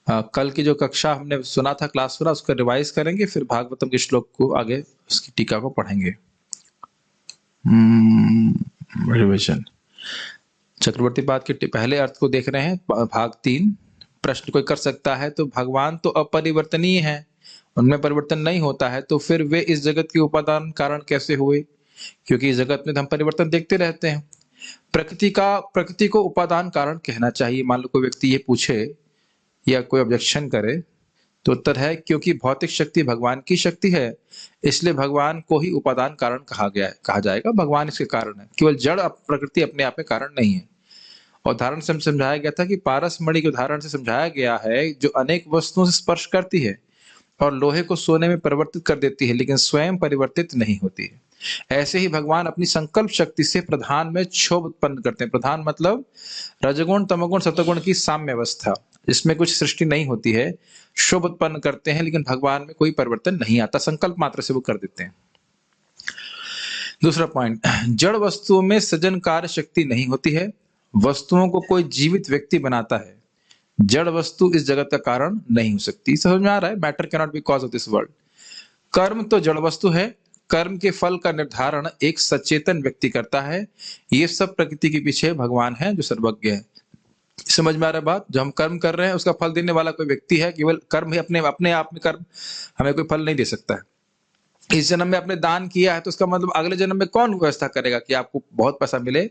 कल की जो कक्षा हमने सुना था, क्लास सुना, उसको रिवाइज करेंगे, फिर भागवतम के श्लोक को आगे उसकी टीका को पढ़ेंगे। रिविजन। चक्रवर्ती पाद के पहले अर्थ को देख रहे हैं, भाग 3। प्रश्न कोई कर सकता है तो भगवान तो अपरिवर्तनीय है, उनमें परिवर्तन नहीं होता है, तो फिर वे इस जगत के उपादान कारण कैसे हुए? क्योंकि इस जगत में तो हम परिवर्तन देखते रहते हैं। प्रकृति को उपादान कारण कहना चाहिए। मान लो कोई व्यक्ति ये पूछे या कोई ऑब्जेक्शन करे, तो उत्तर है क्योंकि भौतिक शक्ति भगवान की शक्ति है, इसलिए भगवान को ही उपादान कारण कहा जाएगा। भगवान इसके कारण है, केवल जड़ प्रकृति अपने आप में कारण नहीं है। और उदाहरण से समझाया गया था कि पारस मणि के उदाहरण से समझाया गया है, जो अनेक वस्तुओं से स्पर्श करती है और लोहे को सोने में परिवर्तित कर देती है, लेकिन स्वयं परिवर्तित नहीं होती है। ऐसे ही भगवान अपनी संकल्प शक्ति से प्रधान में क्षोभ उत्पन्न करते हैं। प्रधान मतलब रजगुण, तमोगुण, सत्वगुण की साम्य अवस्था, जिसमें कुछ सृष्टि नहीं होती है, क्षोभ उत्पन्न करते हैं, लेकिन भगवान में कोई परिवर्तन नहीं आता, संकल्प मात्र से वो कर देते हैं। दूसरा पॉइंट, जड़ वस्तुओं में सृजन कार्य शक्ति नहीं होती है, वस्तुओं को कोई जीवित व्यक्ति बनाता है। जड़ वस्तु इस जगत का कारण नहीं हो सकती। समझ में आ रहा है? Matter can not be cause of this world. कर्म तो जड़ वस्तु है, कर्म के फल का निर्धारण एक सचेतन व्यक्ति करता है। ये सब प्रकृति के पीछे भगवान है जो सर्वज्ञ है। समझ में आ रहा है बात? जो हम कर्म कर रहे हैं उसका फल देने वाला कोई व्यक्ति है, केवल कर्म ही अपने आप में कर्म हमें कोई फल नहीं दे सकता है। इस जन्म में आपने दान किया है तो उसका मतलब अगले जन्म में कौन व्यवस्था करेगा कि आपको बहुत पैसा मिले?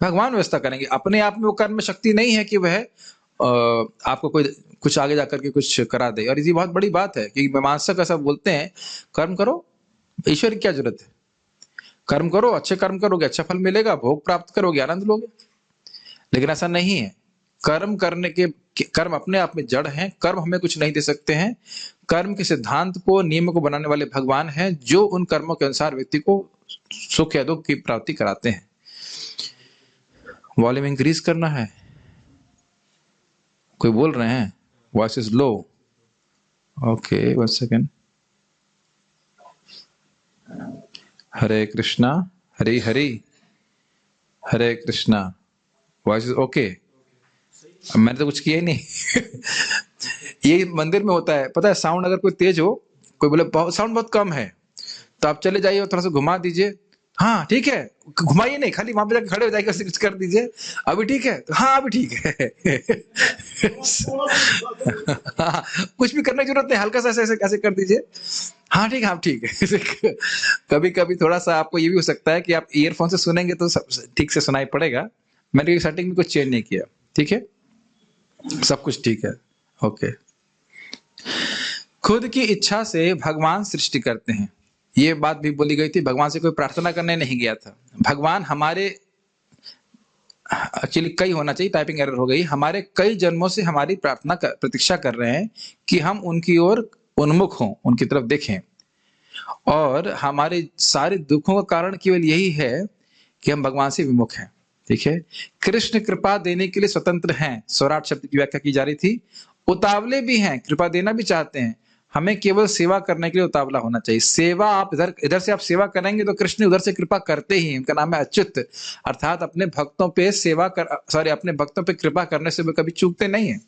भगवान व्यवस्था करेंगे। अपने आप में वो कर्म शक्ति नहीं है कि वह आपको कोई कुछ आगे जाकर के कुछ करा दे। और ये बहुत बड़ी बात है कि मीमांसक ऐसा बोलते हैं, कर्म करो, ईश्वर की क्या जरूरत है? कर्म करो, अच्छे कर्म करोगे अच्छा फल मिलेगा, भोग प्राप्त करोगे, आनंद लोगे। लेकिन ऐसा नहीं है। कर्म अपने आप में जड़ हैं, कर्म हमें कुछ नहीं दे सकते हैं। कर्म के सिद्धांत को, नियम को बनाने वाले भगवान हैं, जो उन कर्मों के अनुसार व्यक्ति को सुख या दुख की प्राप्ति कराते हैं। वॉल्यूम इंक्रीज करना है। कोई बोल रहे हैं? Voice is low. Okay, 1 second. Hare Krishna, Hari Hari, Hare Krishna. Voice is okay? मैंने तो कुछ किया ही नहीं। ये मंदिर में होता है, पता है? साउंड अगर कोई तेज हो, कोई बोले साउंड बहुत कम है, तो आप चले जाइए और थोड़ा सा घुमा दीजिए। हाँ ठीक है, घुमाइए नहीं, खाली वहां पे जाकर खड़े हो जाइए, कुछ कर दीजिए। अभी ठीक है? तो हाँ अभी ठीक है। हाँ, कुछ भी करने की जरूरत नहीं, हल्का सा ऐसे ऐसे कर दीजिए। हाँ ठीक है, आप ठीक है। कभी कभी थोड़ा सा आपको ये भी हो सकता है कि आप ईयरफोन से सुनेंगे तो ठीक से सुनाई पड़ेगा। मैंने सेटिंग में कुछ चेंज नहीं किया, ठीक है, सब कुछ ठीक है। ओके। खुद की इच्छा से भगवान सृष्टि करते हैं, ये बात भी बोली गई थी। भगवान से कोई प्रार्थना करने नहीं गया था। भगवान हमारे, एक्चुअली कई होना चाहिए, टाइपिंग एरर हो गई, हमारे कई जन्मों से हमारी प्रतीक्षा कर रहे हैं कि हम उनकी ओर उन्मुख हों, उनकी तरफ देखें। और हमारे सारे दुखों का कारण केवल यही है कि हम भगवान से विमुख हैं। ठीक है, कृष्ण कृपा देने के लिए स्वतंत्र हैं, स्वराट शब्द की व्याख्या की जा रही थी। उतावले भी हैं, कृपा देना भी चाहते हैं। हमें केवल सेवा करने के लिए उतावला होना चाहिए। सेवा, आप इधर से आप सेवा करेंगे तो कृष्ण उधर से कृपा करते ही। उनका नाम है अच्युत, अर्थात अपने भक्तों पे अपने भक्तों पे कृपा करने से वे कभी चूकते नहीं है।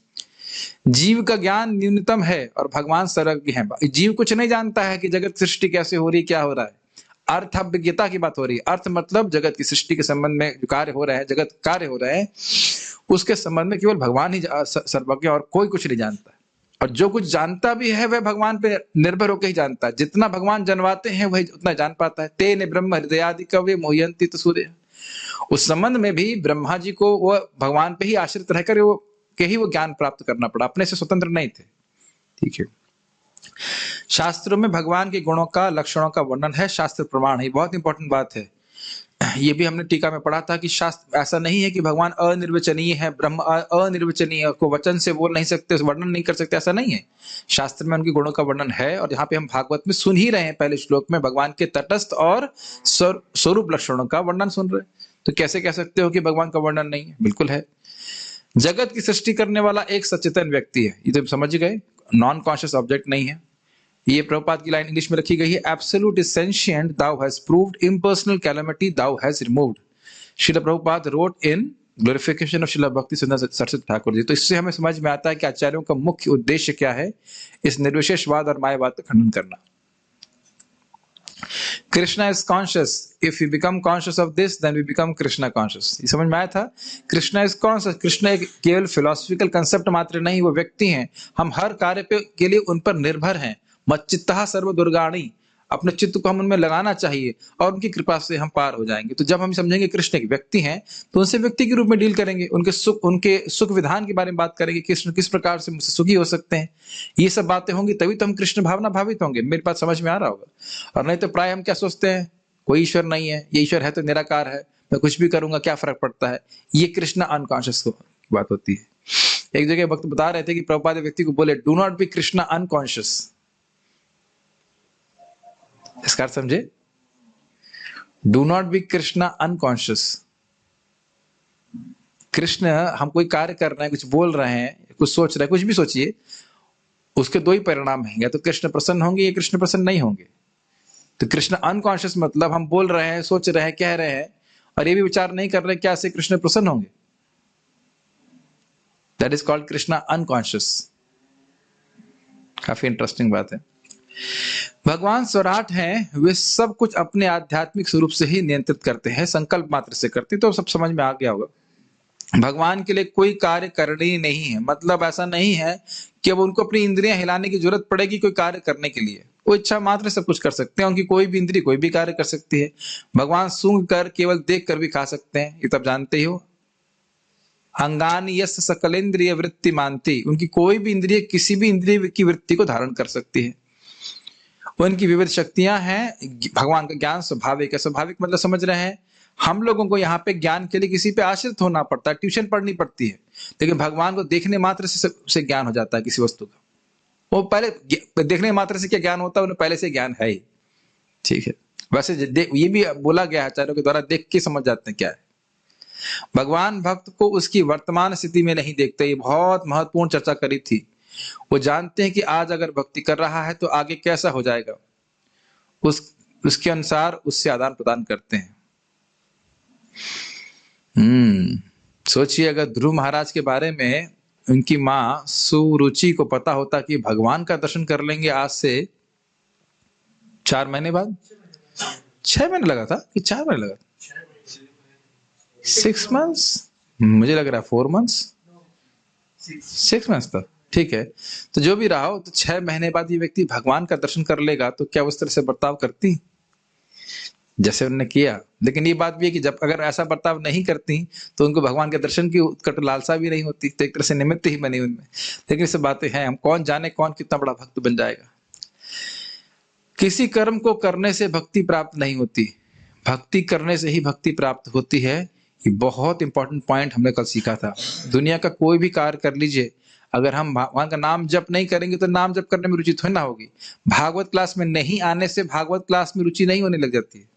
जीव का ज्ञान न्यूनतम है और भगवान सर्वज्ञ है। जीव कुछ नहीं जानता है कि जगत सृष्टि कैसे हो रही, क्या हो रहा है। अर्थज्ञता की बात हो रही है। अर्थ मतलब जगत की सृष्टि के संबंध में जो कार्य हो रहे हैं, जगत कार्य हो रहे हैं, उसके संबंध में केवल भगवान ही सर्वज्ञ, और कोई कुछ नहीं जानता। और जो कुछ जानता भी है वह भगवान पे निर्भर होकर ही जानता है। जितना भगवान जनवाते हैं वही उतना जान पाता है। तेन ब्रह्म हृदयादि कवि मोहयंती तो सूर्य। उस संबंध में भी ब्रह्मा जी को वो भगवान पे ही आश्रित रहकर वो ज्ञान प्राप्त करना पड़ा, अपने से स्वतंत्र नहीं थे। ठीक है, शास्त्रों में भगवान के गुणों का, लक्षणों का वर्णन है, शास्त्र प्रमाण है। बहुत इंपॉर्टेंट बात है। ये भी हमने टीका में पढ़ा था कि शास्त्र ऐसा नहीं है कि भगवान अनिर्वचनीय है, ब्रह्म अनिर्वचनीय, को वचन से बोल नहीं सकते, वर्णन नहीं कर सकते, ऐसा नहीं है। शास्त्र में उनके गुणों का वर्णन है। और यहाँ पे हम भागवत में सुन ही रहे हैं, पहले श्लोक में भगवान के तटस्थ और स्वरूप लक्षणों का वर्णन सुन रहे हैं। तो कैसे कह सकते हो कि भगवान का वर्णन नहीं है? बिल्कुल है। जगत की सृष्टि करने वाला एक सचेतन व्यक्ति है, ये तो समझ गए, नॉन कॉन्शियस ऑब्जेक्ट नहीं है। ये प्रभुपाद की लाइन इंग्लिश में रखी गई है, absolute is sentient, thou hast proved, impersonal calamity thou hast removed। Srila Prabhupada wrote in glorification of Srila Bhakti Siddhanta Saraswati Thakur ji. तो इससे हमें समझ में आता है कि आचार्यों का मुख्य उद्देश्य क्या है, इस निर्विशेषवाद और मायावाद का खंडन करना। Krishna is conscious, if we become conscious of this then we become Krishna conscious. ये समझ में आया था? कृष्णा इज कॉन्शियस, कृष्ण एक केवल फिलोसफिकल कंसेप्ट मात्र नहीं, वो व्यक्ति हैं। हम हर कार्य के लिए उन पर निर्भर हैं। मच्चित्तः सर्व दुर्गाणी, अपने चित्त को हम उनमें लगाना चाहिए और उनकी कृपा से हम पार हो जाएंगे। तो जब हम समझेंगे कृष्ण एक व्यक्ति हैं, तो उनसे व्यक्ति के रूप में डील करेंगे, उनके सुख विधान के बारे में बात करेंगे, कृष्ण किस प्रकार से मुझसे सुखी हो सकते हैं। ये सब बातें होंगी तभी तो हम कृष्ण भावना भावित होंगे। मेरी बात समझ में आ रहा होगा? और नहीं तो प्राय हम क्या सोचते हैं, कोई ईश्वर नहीं है, ये ईश्वर है तो निराकार है, मैं कुछ भी करूंगा क्या फर्क पड़ता है। ये कृष्ण अनकॉन्शियस की बात होती है। एक जगह वक्त बता रहे थे कि प्रभुपाद व्यक्ति को बोले, do not be Krishna unconscious. इसका अर्थ समझे? Do not be Krishna unconscious. Krishna, हम कोई कार्य कर रहे हैं, कुछ बोल रहे हैं, कुछ सोच रहे हैं, कुछ भी सोचिए, उसके दो ही परिणाम हैं, या तो कृष्ण प्रसन्न होंगे या कृष्ण प्रसन्न नहीं होंगे। तो कृष्ण अनकॉन्शियस मतलब हम बोल रहे हैं, सोच रहे हैं, कह रहे हैं और ये भी विचार नहीं कर रहे क्या से कृष्ण प्रसन्न होंगे। That is called Krishna unconscious. काफी इंटरेस्टिंग बात है। भगवान स्वराट हैं, वे सब कुछ अपने आध्यात्मिक स्वरूप से ही नियंत्रित करते हैं, संकल्प मात्र से करते। तो सब समझ में आ गया होगा। भगवान के लिए कोई कार्य करनी नहीं है, मतलब ऐसा नहीं है कि अब उनको अपनी इंद्रियां हिलाने की जरूरत पड़ेगी कोई कार्य करने के लिए। वो इच्छा मात्र सब कुछ कर सकते हैं, उनकी कोई भी इंद्रिय कोई भी कार्य कर सकती है। भगवान सूंघ कर, केवल देख कर भी खा सकते हैं, ये तब जानते ही हो। अंगानी यस्य सकलेंद्रिय वृत्ति मानती, उनकी कोई भी इंद्रिय किसी भी इंद्रिय की वृत्ति को धारण कर सकती है। उनकी विविध शक्तियां हैं। भगवान का ज्ञान स्वाभाविक है। स्वाभाविक मतलब समझ रहे हैं, हम लोगों को यहाँ पे ज्ञान के लिए किसी पे आश्रित होना पड़ता है, ट्यूशन पढ़नी पड़ती है, लेकिन भगवान को देखने मात्र से ज्ञान हो जाता है किसी वस्तु का। वो पहले देखने मात्र से क्या ज्ञान होता है, उन्हें पहले से ज्ञान है ही। ठीक है, वैसे ये भी बोला गया आचार्यों के द्वारा, देख के समझ जाते हैं क्या है। भगवान भक्त को उसकी वर्तमान स्थिति में नहीं देखते। ये बहुत महत्वपूर्ण चर्चा करी थी। वो जानते हैं कि आज अगर भक्ति कर रहा है तो आगे कैसा हो जाएगा, उसके अनुसार उससे आदान प्रदान करते हैं। सोचिए, अगर ध्रुव महाराज के बारे में उनकी मां सुरुचि को पता होता कि भगवान का दर्शन कर लेंगे आज से 4 महीने बाद, 6 महीने लगा था कि 4 महीने लगा, 6 मंथ्स, मुझे लग रहा है 4 मंथ्स, 6 मंथ्स था। ठीक है, तो जो भी रहा हो, तो 6 महीने बाद ये व्यक्ति भगवान का दर्शन कर लेगा, तो क्या उस तरह से बर्ताव करती जैसे उन्होंने किया। लेकिन ये बात भी है कि जब अगर ऐसा बर्ताव नहीं करती तो उनको भगवान के दर्शन की उत्कट लालसा भी नहीं होती, तो एक तरह से निमित्त ही बनी उनमें। लेकिन ये सब बातें हैं, हम कौन जाने कौन कितना बड़ा भक्त बन जाएगा। किसी कर्म को करने से भक्ति प्राप्त नहीं होती, भक्ति करने से ही भक्ति प्राप्त होती है। ये बहुत इंपॉर्टेंट पॉइंट हमने कल सीखा था। दुनिया का कोई भी कार्य कर लीजिए, अगर हम भगवान का नाम जप नहीं करेंगे तो नाम जप करने में रुचि थोड़ी ना होगी। भागवत क्लास में नहीं आने से भागवत क्लास में रुचि नहीं होने लग जाती है।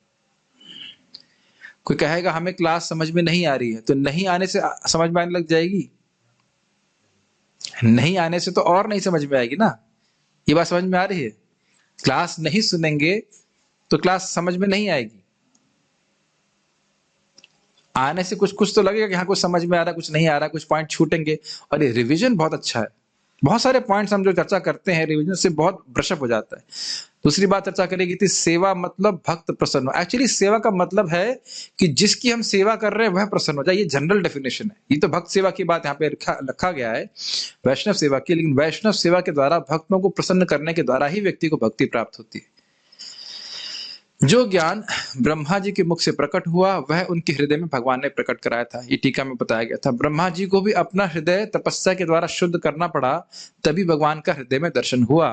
कोई कहेगा हमें क्लास समझ में नहीं आ रही है, तो नहीं आने से समझ में आने लग जाएगी? नहीं आने से तो और नहीं समझ में आएगी ना। ये बात समझ में आ रही है? क्लास नहीं सुनेंगे तो क्लास समझ में नहीं आएगी। आने से कुछ तो लगेगा कि हाँ कुछ समझ में आ रहा है, कुछ नहीं आ रहा, कुछ पॉइंट छूटेंगे। और ये रिवीजन बहुत अच्छा है। बहुत सारे पॉइंट्स हम जो चर्चा करते हैं रिवीजन से बहुत ब्रशअप हो जाता है। दूसरी बात चर्चा करेगी थी, सेवा मतलब भक्त प्रसन्न हो। एक्चुअली सेवा का मतलब है कि जिसकी हम सेवा कर रहे हैं वह प्रसन्न हो जाए। ये जनरल डेफिनेशन है। ये तो भक्त सेवा की बात यहाँ पे रखा गया है, वैष्णव सेवा की। लेकिन वैष्णव सेवा के द्वारा भक्तों को प्रसन्न करने के द्वारा ही व्यक्ति को भक्ति प्राप्त होती है। जो ज्ञान ब्रह्मा जी के मुख से प्रकट हुआ वह उनके हृदय में भगवान ने प्रकट कराया था। ये टीका में बताया गया था। ब्रह्मा जी को भी अपना हृदय तपस्या के द्वारा शुद्ध करना पड़ा, तभी भगवान का हृदय में दर्शन हुआ।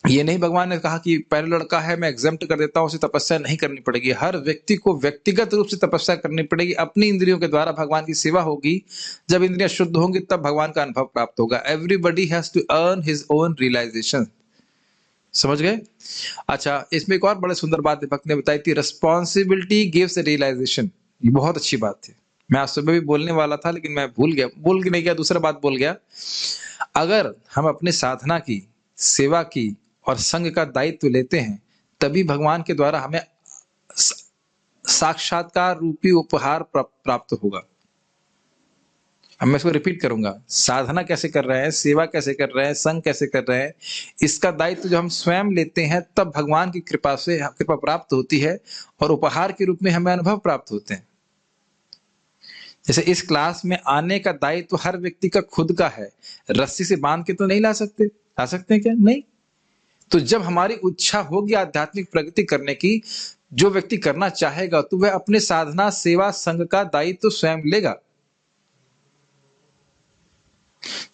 ये नहीं भगवान ने कहा कि पहले लड़का है मैं एग्जेम्प्ट कर देता हूं, उसे तपस्या नहीं करनी पड़ेगी। हर व्यक्ति को व्यक्तिगत रूप से तपस्या करनी पड़ेगी। अपनी इंद्रियों के द्वारा भगवान की सेवा होगी। जब इंद्रियां शुद्ध होंगी तब भगवान का अनुभव प्राप्त होगा। Everybody has to earn his own realisation. समझ गए? अच्छा, इसमें एक और बड़े सुंदर बात दीपक ने बताई थी, रिस्पॉन्सिबिलिटी गिव्स रियलाइजेशन। ये बहुत अच्छी बात थी। मैं आज सुबह भी बोलने वाला था लेकिन मैं भूल नहीं गया, दूसरा बात बोल गया। अगर हम अपने साधना की, सेवा की और संग का दायित्व लेते हैं, तभी भगवान के द्वारा हमें साक्षात्कार रूपी उपहार प्राप्त होगा। अब मैं इसको रिपीट करूंगा, साधना कैसे कर रहे हैं, सेवा कैसे कर रहे हैं, संग कैसे कर रहे हैं, इसका दायित्व जो हम स्वयं लेते हैं तब भगवान की कृपा से कृपा प्राप्त होती है और उपहार के रूप में हमें अनुभव प्राप्त होते हैं। जैसे इस क्लास में आने का दायित्व हर व्यक्ति का खुद का है, रस्सी से बांध के तो नहीं ला सकते, ला सकते हैं क्या? नहीं। तो जब हमारी इच्छा होगी आध्यात्मिक प्रगति करने की, जो व्यक्ति करना चाहेगा तो वह अपने साधना सेवा संघ का दायित्व स्वयं लेगा।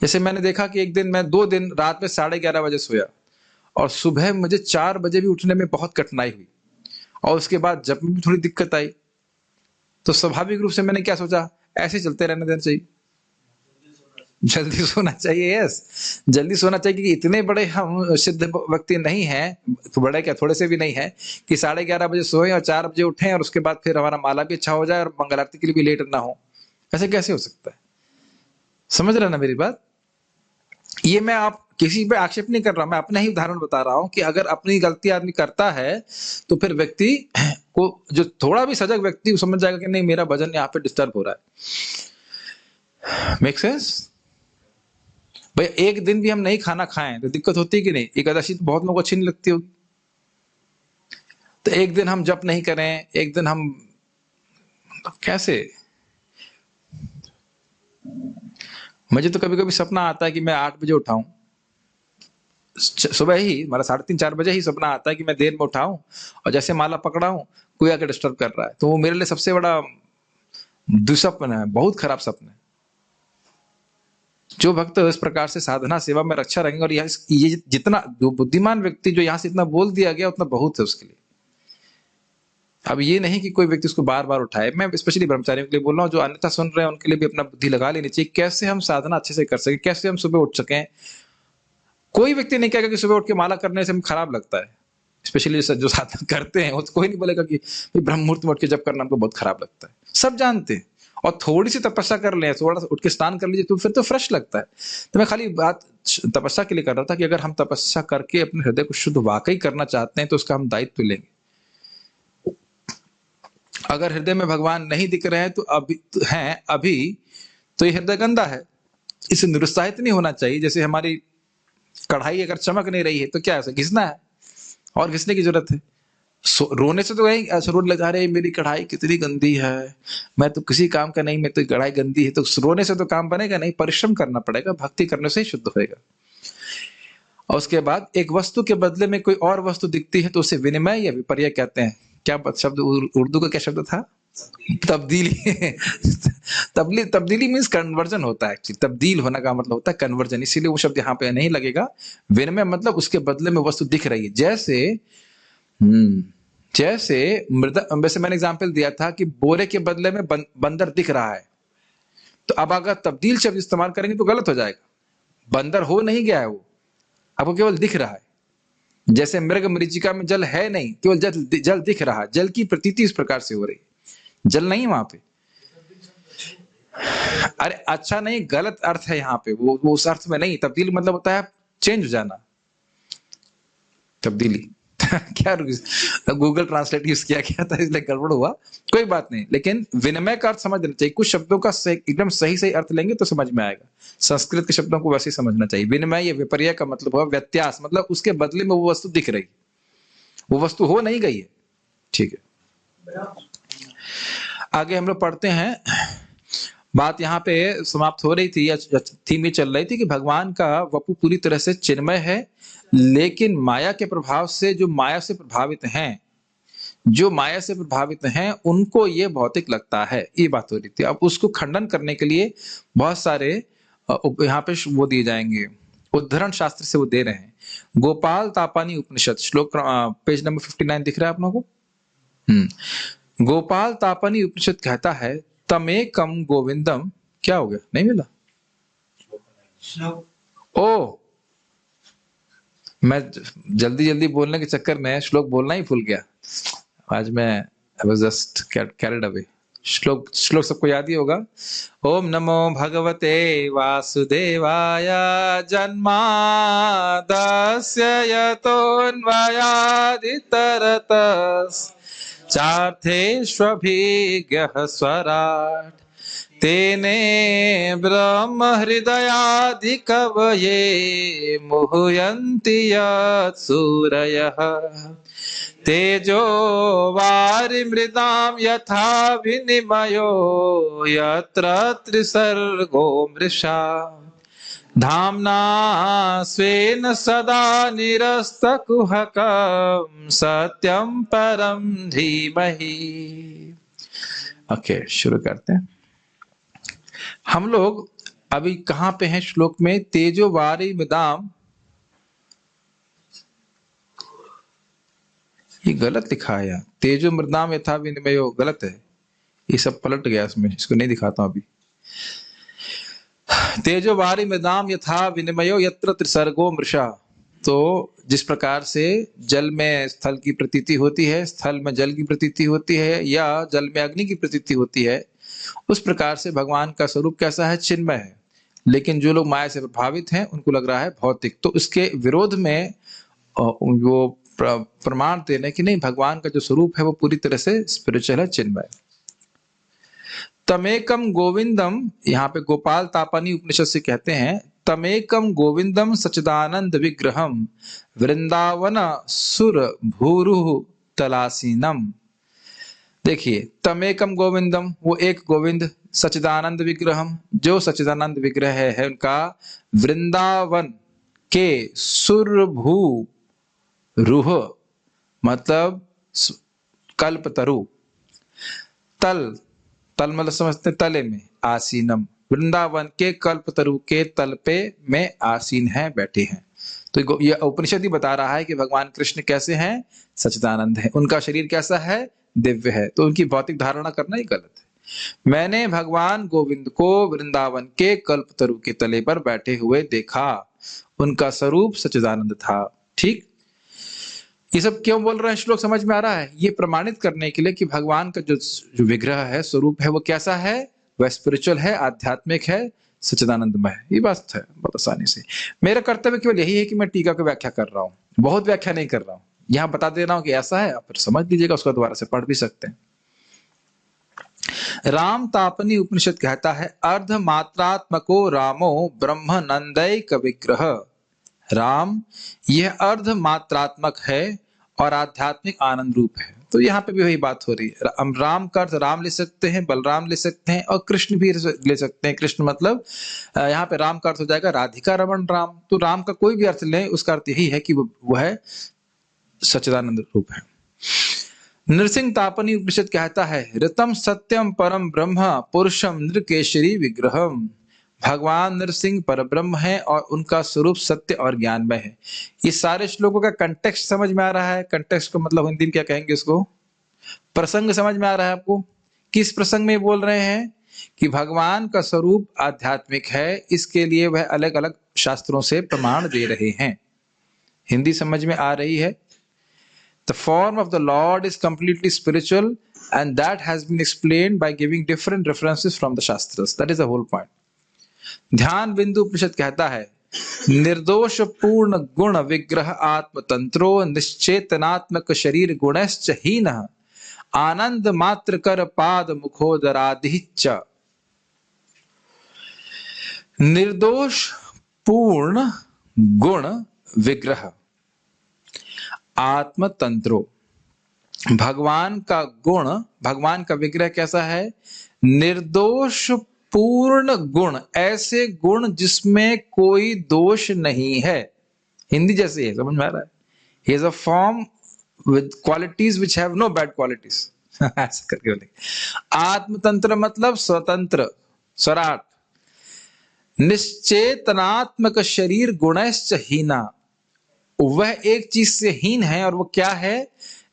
जैसे मैंने देखा कि एक दिन मैं 2 दिन रात में 11:30 बजे सोया और सुबह मुझे 4 बजे भी उठने में बहुत कठिनाई हुई और उसके बाद जब भी थोड़ी दिक्कत आई तो स्वाभाविक रूप से मैंने क्या सोचा, ऐसे चलते रहने देना चाहिए, जल्दी सोना चाहिए। यस, जल्दी सोना चाहिए, क्योंकि इतने बड़े हम सिद्ध व्यक्ति नहीं हैं, तो बड़े क्या थोड़े से भी नहीं है कि 11:30 बजे सोए और 4 बजे उठें और उसके बाद फिर हमारा माला भी अच्छा हो जाए और मंगल आरती के लिए भी लेट ना हो। ऐसे कैसे हो सकता है? समझ रहे ना मेरी बात? ये मैं आप किसी पे आक्षेप नहीं कर रहा, मैं अपना ही उदाहरण बता रहा हूं कि अगर अपनी गलती आदमी करता है तो फिर व्यक्ति को, जो थोड़ा भी सजग व्यक्ति, समझ जाएगा कि नहीं मेरा भजन यहाँ पे डिस्टर्ब हो रहा है। Make sense? भाई एक दिन भी हम नहीं खाना खाएं तो दिक्कत होती है कि नहीं? एकादशी तो बहुत लोगों को अच्छी नहीं लगती होगी, तो एक दिन हम जप नहीं करें, एक दिन हम कैसे? मुझे तो कभी कभी सपना आता है कि मैं 8 बजे उठाऊं, सुबह ही, हमारा 3:30-4 बजे ही सपना आता है कि मैं देर में उठाऊं और जैसे माला पकड़ाऊं कोई आके डिस्टर्ब कर रहा है, तो वो मेरे लिए सबसे बड़ा दुस्वप्न है, बहुत खराब सपना है। जो भक्त इस प्रकार से साधना सेवा में रक्षा रहेंगे, और ये जितना जो बुद्धिमान व्यक्ति जो यहाँ से इतना बोल दिया गया उतना बहुत है उसके लिए। अब ये नहीं कि कोई व्यक्ति उसको बार बार उठाए, मैं स्पेशली ब्रह्मचारियों के लिए बोल रहा हूँ, जो अन्यथा सुन रहे हैं उनके लिए भी अपना बुद्धि लगा लेनी चाहिए, कैसे हम साधना अच्छे से कर सके, कैसे हम सुबह उठ सकें। कोई व्यक्ति नहीं कहेगा कि सुबह उठ के माला करने से खराब लगता है, स्पेशली जो साधना करते हैं उसको कोई नहीं बोलेगा कि ब्रह्म मुहूर्त में उठ के जब करना हमको बहुत खराब लगता है, सब जानते हैं। और थोड़ी सी तपस्या कर ले, थोड़ा सा उठ के स्नान कर लीजिए तो फिर तो फ्रेश लगता है। तो मैं खाली बात तपस्या के लिए कर रहा था कि अगर हम तपस्या करके अपने हृदय को शुद्ध वाकई करना चाहते हैं तो उसका हम दायित्व लेंगे। अगर हृदय में भगवान नहीं दिख रहे हैं तो अभी तो ये हृदय गंदा है, इसे निरुत्साहित नहीं होना चाहिए। जैसे हमारी कढ़ाई अगर चमक नहीं रही है तो क्या है, घिसना है और घिसने की जरूरत है। रोने से तो ऐसा रोने लगा रहे मेरी कढ़ाई कितनी गंदी है, मैं तो किसी काम का नहीं, मैं तो कढ़ाई गंदी है, तो रोने से तो काम बनेगा नहीं, परिश्रम करना पड़ेगा, भक्ति करने से ही शुद्ध होएगा। और उसके बाद एक वस्तु के बदले में कोई और वस्तु दिखती है तो उसे विनिमय या विपर्य कहते हैं। क्या शब्द, उर्दू का क्या शब्द था? तब्दीली। तब्दीली मीन्स कन्वर्जन होता है, एक्चुअली तब्दील होने का मतलब होता है कन्वर्जन, इसीलिए वो शब्द यहाँ पे नहीं लगेगा। विनिमय मतलब उसके बदले में वस्तु दिख रही है, जैसे वैसे मैंने एग्जांपल दिया था कि बोरे के बदले में बंदर दिख रहा है, तो अब अगर तब्दील शब्द इस्तेमाल करेंगे तो गलत हो जाएगा। बंदर हो नहीं गया है, वो आपको केवल दिख रहा है। जैसे मृग मरीचिका में जल है नहीं, केवल जल दिख रहा है, जल की प्रतीति इस प्रकार से हो रही, जल नहीं वहां पे। अरे अच्छा नहीं, गलत अर्थ है यहाँ पे, वो उस अर्थ में नहीं। तब्दील मतलब होता है चेंज हो जाना, तब्दीली। क्या गूगल ट्रांसलेट यूज किया गया था इसलिए गड़बड़ हुआ, कोई बात नहीं। लेकिन विनिमय का अर्थ समझना चाहिए, कुछ शब्दों का एकदम सही अर्थ लेंगे तो समझ में आएगा। संस्कृत के शब्दों को वैसे ही समझना चाहिए। विनिमय या विपर्य का मतलब हुआ व्यत्यास, मतलब उसके बदले में वो वस्तु दिख रही, वो वस्तु हो नहीं गई है। ठीक है, आगे हम लोग पढ़ते हैं। बात यहाँ पे समाप्त हो रही थी, या थीम ये चल रही थी कि भगवान का वपु पूरी तरह से चिन्मय है, लेकिन माया के प्रभाव से जो माया से प्रभावित हैं उनको ये भौतिक लगता है, ये बात हो रही थी। अब उसको खंडन करने के लिए बहुत सारे यहाँ पे वो दिए जाएंगे, उद्धरण शास्त्र से वो दे रहे हैं। गोपाल तापानी उपनिषद श्लोक पेज नंबर 59 दिख रहा है आप लोगों को? गोपाल तापानी उपनिषद कहता है तमेकम गोविंदम, क्या हो गया, नहीं मिला? ओ, मैं जल्दी बोलने के चक्कर में श्लोक बोलना ही भूल गया आज। मैं I was just carried away. श्लोक सबको याद ही होगा। ओम नमो भगवते वासुदेवाय जन्मादस्य यतोऽन्वयादितरतश्चार्थेष्वभिज्ञः स्वराट् तेने ब्रह्म हृदयादि कवये मुह्यन्ति यत् सूरयः तेजो वारिमृदां यथा विनिमयो यत्र त्रिसर्गो मृषा धाम्ना स्वेन सदा निरस्तकुहकं सत्यं परं धीमहि। ओके, शुरू करते हैं। हम लोग अभी कहां पे हैं श्लोक में? तेजो वारी मृदाम, ये गलत लिखा है यहाँ, तेजो मृदाम यथा विनिमयो, गलत है। ये सब पलट गया इसमें, इसको नहीं दिखाता हूं अभी। तेजो वारी मृदाम यथा विनिमयो यत्र त्रिसर्गो मृषा। तो जिस प्रकार से जल में स्थल की प्रतीति होती है, स्थल में जल की प्रतीति होती है, या जल में अग्नि की प्रतीति होती है, उस प्रकार से भगवान का स्वरूप कैसा है? चिन्मय है। लेकिन जो लोग माया से प्रभावित हैं उनको लग रहा है भौतिक। तो उसके विरोध में वो प्रमाण देने की नहीं, भगवान का जो स्वरूप है वो पूरी तरह से स्पिरिचुअल है, चिन्मय। तमेकम गोविंदम, यहाँ पे गोपाल तापानी उपनिषद से कहते हैं, तमेकम गोविंदम सच्चिदानंद विग्रहम वृंदावन सुर भूरु तलासीनम। देखिए, तमेकम गोविंदम, वो एक गोविंद, सच्चिदानंद विग्रहम, जो सच्चिदानंद विग्रह है उनका, वृंदावन के सुर भू रूह मतलब कल्पतरु, तल, तल मतलब समझते तले में, आसीनम, वृंदावन के कल्पतरु के तल पे में आसीन है, बैठे हैं। तो ये उपनिषद ही बता रहा है कि भगवान कृष्ण कैसे हैं? सच्चिदानंद है। उनका शरीर कैसा है? दिव्य है। तो उनकी भौतिक धारणा करना ही गलत है। मैंने भगवान गोविंद को वृंदावन के कल्पतरु के तले पर बैठे हुए देखा, उनका स्वरूप सच्चिदानंद था। ठीक, ये सब क्यों बोल रहे हैं? श्लोक समझ में आ रहा है? ये प्रमाणित करने के लिए कि भगवान का जो विग्रह है, स्वरूप है, वो कैसा है? वह स्पिरिचुअल है, आध्यात्मिक है, सच्चिदानंदमय है। ये बात है बहुत आसानी से। मेरा कर्तव्य केवल यही है कि मैं टीका की व्याख्या कर रहा हूँ, बहुत व्याख्या नहीं कर रहा हूँ। यहाँ बता दे रहा हूँ कि ऐसा है, आप फिर समझ लीजिएगा, उसको दोबारा से पढ़ भी सकते हैं। राम तापनी उपनिषद कहता है, अर्ध मात्रात्मको रामो ब्रह्म नंदैक विग्रह। राम यह अर्ध मात्रात्मक है और आध्यात्मिक आनंद रूप है। तो यहाँ पे भी वही बात हो रही है। हम राम का अर्थ राम ले सकते हैं, बलराम ले सकते हैं, और कृष्ण भी ले सकते हैं। कृष्ण मतलब यहाँ पे राम का अर्थ हो जाएगा राधिका रमण राम। तो राम का कोई भी अर्थ लें, उसका अर्थ यही है कि वो है सच्चिदानंद रूप है। नृसिंह तापनी उपनिषद कहता है, ऋतम सत्यम परम ब्रह्म पुरुषम नृकेशरी विग्रहम। भगवान नरसिंह पर ब्रह्म है और उनका स्वरूप सत्य और ज्ञानमय है। ये सारे श्लोकों का कंटेक्स्ट समझ में आ रहा है? कंटेक्स्ट को मतलब हिंदी में क्या कहेंगे इसको? प्रसंग समझ में आ रहा है आपको? किस प्रसंग में बोल रहे हैं कि भगवान का स्वरूप आध्यात्मिक है, इसके लिए वह अलग अलग शास्त्रों से प्रमाण दे रहे हैं। हिंदी समझ में आ रही है? The form of the Lord is completely spiritual, and that has been explained by giving different references from the Shastras. That is the whole point. ध्यान बिंदु उपनिषद कहता है, निर्दोष पूर्ण गुण विग्रह आत्मतंत्रो निश्चेतनात्मक शरीर गुणश्च हीनः आनंद मात्र कर पाद मुखोदरादिच। निर्दोष पूर्ण गुण विग्रह आत्मतंत्रो, भगवान का गुण, भगवान का विग्रह कैसा है? निर्दोष पूर्ण गुण, ऐसे गुण जिसमें कोई दोष नहीं है। हिंदी जैसे है, समझ में आ रहा है? He is a form with qualities which have no bad qualities. ऐसा करके बोले। आत्मतंत्र मतलब स्वतंत्र, स्वराट। निश्चेतनात्मक शरीर गुणश्च हीना, वह एक चीज से हीन है, और वो क्या है?